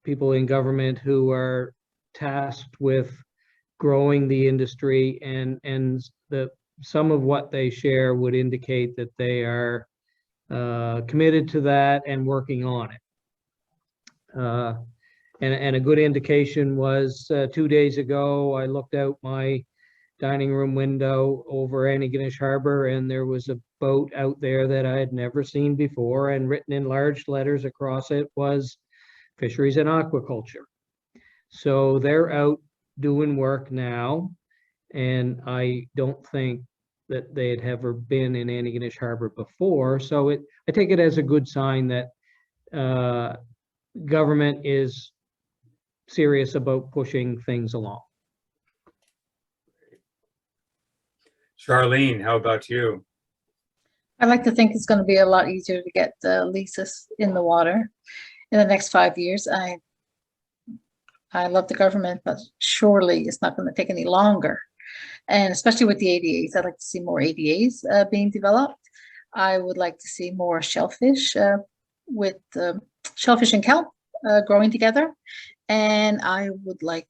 people in government who are tasked with growing the industry, and some of what they share would indicate that they are committed to that and working on it. And a good indication was 2 days ago, I looked out my dining room window over Antigonish Harbor, and there was a boat out there that I had never seen before, and written in large letters across it was Fisheries and Aquaculture. So they're out doing work now, and I don't think that they had ever been in Antigonish Harbor before. So I take it as a good sign that government is serious about pushing things along. Charlene, how about you? I like to think it's going to be a lot easier to get the leases in the water in the next 5 years. I love the government, but surely it's not going to take any longer. And especially with the ADAs, I'd like to see more ADAs being developed. I would like to see more shellfish with shellfish and kelp growing together. And I would like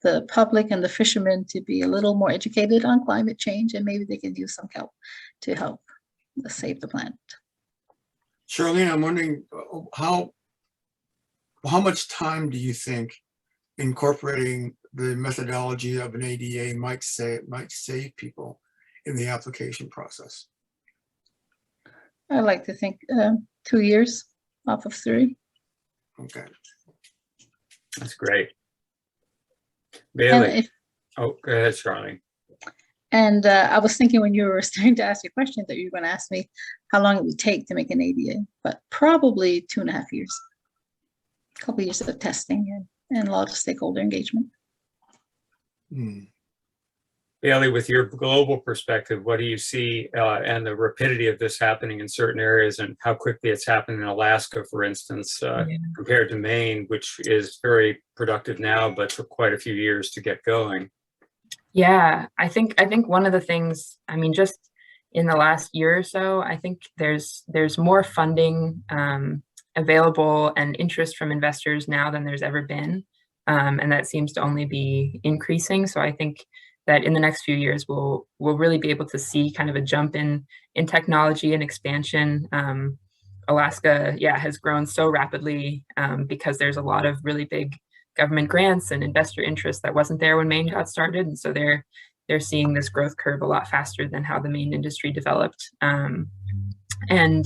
the public and the fishermen to be a little more educated on climate change, and maybe they can use some kelp to help save the planet. Charlene, I'm wondering how much time do you think incorporating the methodology of an ADA might save people in the application process? I like to think 2 years off of 3. Okay. That's great. Bailey. Oh, go ahead, Charlene. And I was thinking when you were starting to ask your question that you were going to ask me how long it would take to make an ADA, but probably 2.5 years. A couple of years of testing and a lot of stakeholder engagement. Bailey, with your global perspective, what do you see and the rapidity of this happening in certain areas, and how quickly it's happening in Alaska, for instance, compared to Maine, which is very productive now, but took quite a few years to get going? Yeah, I think one of the things, I mean, just in the last year or so, I think there's more funding available and interest from investors now than there's ever been. And that seems to only be increasing. So I think that in the next few years, we'll really be able to see kind of a jump in technology and expansion. Alaska, has grown so rapidly because there's a lot of really big government grants and investor interest that wasn't there when Maine got started. And so they're seeing this growth curve a lot faster than how the Maine industry developed. And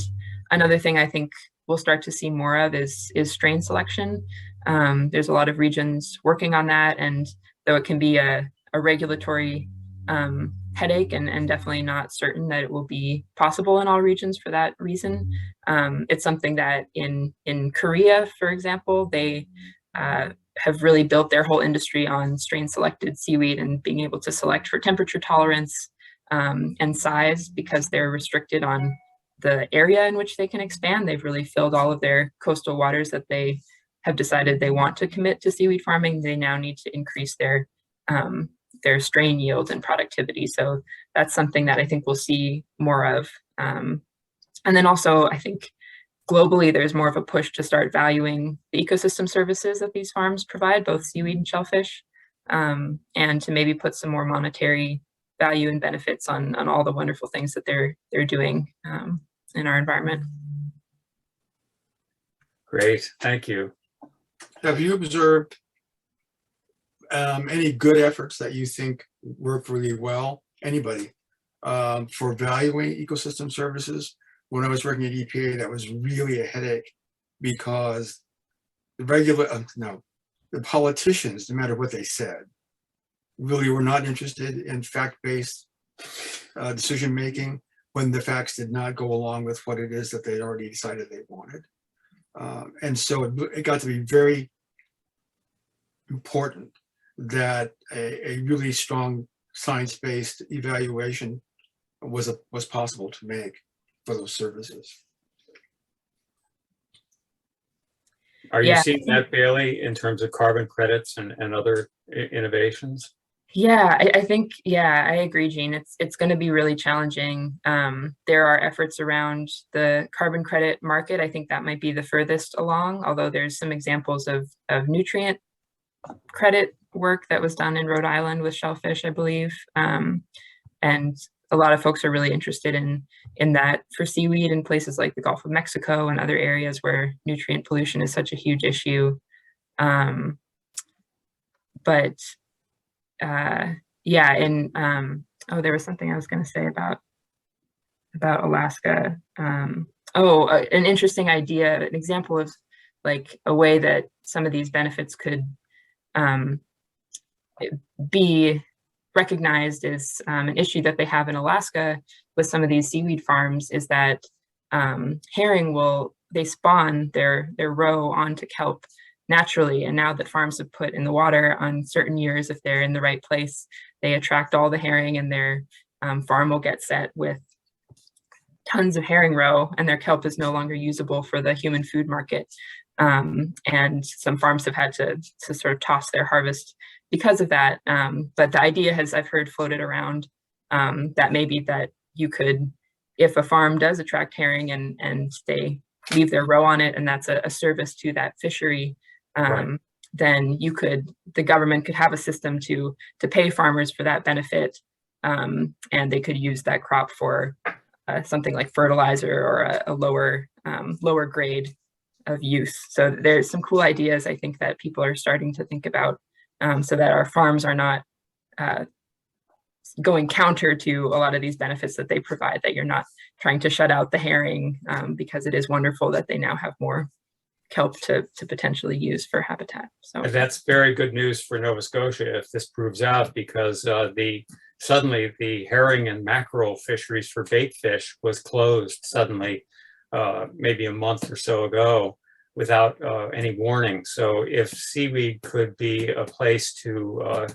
another thing I think we'll start to see more of is strain selection. There's a lot of regions working on that, and though it can be a regulatory headache and definitely not certain that it will be possible in all regions for that reason, it's something that in Korea, for example, they have really built their whole industry on strain selected seaweed and being able to select for temperature tolerance and size, because they're restricted on the area in which they can expand. They've really filled all of their coastal waters that they have decided they want to commit to seaweed farming. They now need to increase their strain yield and productivity. So that's something that I think we'll see more of. And then also, I think globally, there's more of a push to start valuing the ecosystem services that these farms provide, both seaweed and shellfish, and to maybe put some more monetary value and benefits on all the wonderful things that they're doing in our environment. Great, thank you. Have you observed any good efforts that you think work really well? Anybody for valuing ecosystem services? When I was working at EPA, that was really a headache because the politicians, no matter what they said, really were not interested in fact-based decision-making when the facts did not go along with what it is that they'd already decided they wanted. And so it got to be very important that a really strong science-based evaluation was possible to make for those services. Are you seeing that, Bailey, in terms of carbon credits and other innovations? Yeah, I think, I agree, Gene. It's going to be really challenging. There are efforts around the carbon credit market. I think that might be the furthest along, although there's some examples of nutrient credit work that was done in Rhode Island with shellfish, I believe. And a lot of folks are really interested in that for seaweed in places like the Gulf of Mexico and other areas where nutrient pollution is such a huge issue. There was something I was going to say about Alaska. An interesting idea, an example of like a way that some of these benefits could be recognized as an issue that they have in Alaska with some of these seaweed farms is that herring they spawn their roe onto kelp naturally. And now that farms have put in the water on certain years, if they're in the right place, they attract all the herring, and their farm will get set with tons of herring roe, and their kelp is no longer usable for the human food market. And some farms have had to sort of toss their harvest because of that. But the idea I've heard floated around that maybe that you could, if a farm does attract herring and they leave their roe on it, and that's a service to that fishery, Right. then the government could have a system to pay farmers for that benefit, and they could use that crop for something like fertilizer or a lower grade of use. So there's some cool ideas I think that people are starting to think about, so that our farms are not going counter to a lot of these benefits that they provide, that you're not trying to shut out the herring, because it is wonderful that they now have more kelp to potentially use for habitat. So And that's very good news for Nova Scotia if this proves out, because suddenly the herring and mackerel fisheries for bait fish was closed suddenly, maybe a month or so ago, without any warning. So if seaweed could be a place to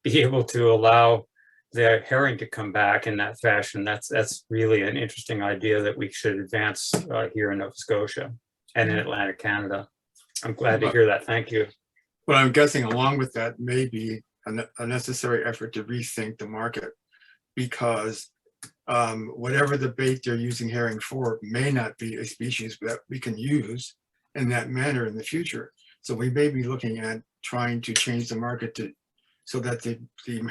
be able to allow the herring to come back in that fashion, that's really an interesting idea that we should advance here in Nova Scotia and in Atlantic Canada. I'm glad to hear that. Thank you. Well, I'm guessing along with that may be a necessary effort to rethink the market, because whatever the bait they're using herring for may not be a species that we can use in that manner in the future. So we may be looking at trying to change the market so that the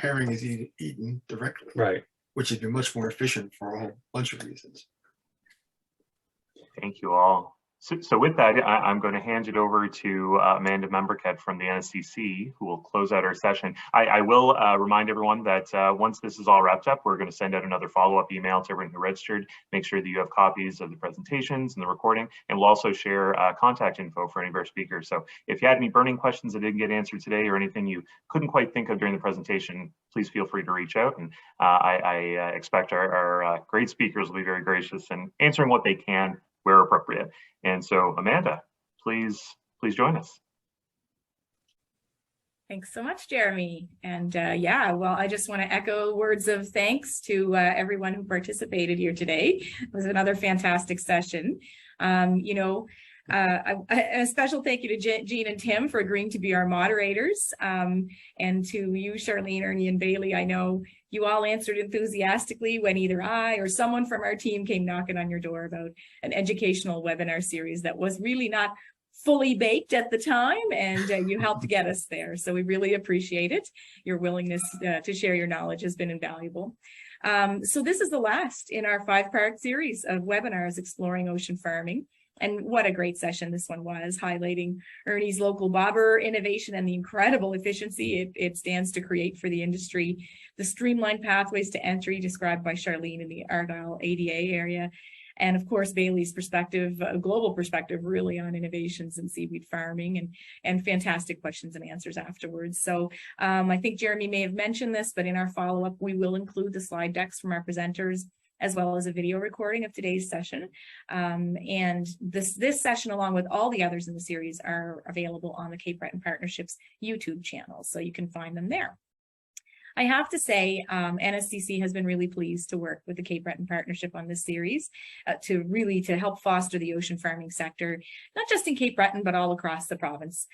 herring is eaten directly, Right. which would be much more efficient for a whole bunch of reasons. Thank you all. So with that, I'm going to hand it over to Amanda Memberket from the NSCC, who will close out our session. I will remind everyone that once this is all wrapped up, we're going to send out another follow-up email to everyone who registered. Make sure that you have copies of the presentations and the recording, and we'll also share contact info for any of our speakers. So if you had any burning questions that didn't get answered today, or anything you couldn't quite think of during the presentation, please feel free to reach out. And I expect our great speakers will be very gracious in answering what they can where appropriate. And so, Amanda, please join us. Thanks so much, Jeremy. And yeah, well, I just want to echo words of thanks to everyone who participated here today. It was another fantastic session. A special thank you to Jean and Tim for agreeing to be our moderators. And to you, Charlene, Ernie, and Bailey. I know you all answered enthusiastically when either I or someone from our team came knocking on your door about an educational webinar series that was really not fully baked at the time, and you helped get us there. So we really appreciate it. Your willingness to share your knowledge has been invaluable. So this is the last in our 5-part series of webinars exploring ocean farming. And what a great session this one was, highlighting Ernie's local bobber innovation and the incredible efficiency it stands to create for the industry, the streamlined pathways to entry described by Charlene in the Argyle ADA area, and of course, Bailey's perspective, a global perspective really on innovations in seaweed farming, and fantastic questions and answers afterwards. So I think Jeremy may have mentioned this, but in our follow-up, we will include the slide decks from our presenters, as well as a video recording of today's session. And this session, along with all the others in the series, are available on the Cape Breton Partnership's YouTube channel, so you can find them there. I have to say, NSCC has been really pleased to work with the Cape Breton Partnership on this series to help foster the ocean farming sector, not just in Cape Breton, but all across the province.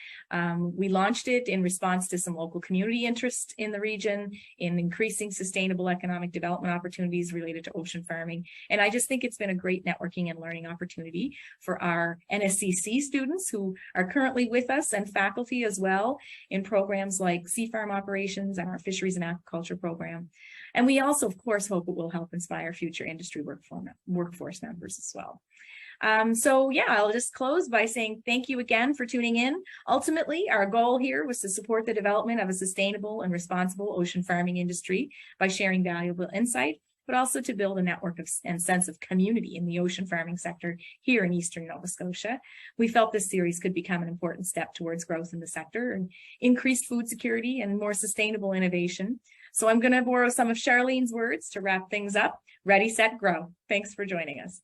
We launched it in response to some local community interest in the region, in increasing sustainable economic development opportunities related to ocean farming. And I just think it's been a great networking and learning opportunity for our NSCC students who are currently with us, and faculty as well, in programs like sea farm operations and our fisheries and aquaculture program. And we also, of course, hope it will help inspire future industry workforce members as well. So yeah, I'll just close by saying thank you again for tuning in. Ultimately, our goal here was to support the development of a sustainable and responsible ocean farming industry by sharing valuable insight, but also to build a network and sense of community in the ocean farming sector here in Eastern Nova Scotia. We felt this series could become an important step towards growth in the sector and increased food security and more sustainable innovation. So I'm going to borrow some of Charlene's words to wrap things up. Ready, set, grow. Thanks for joining us.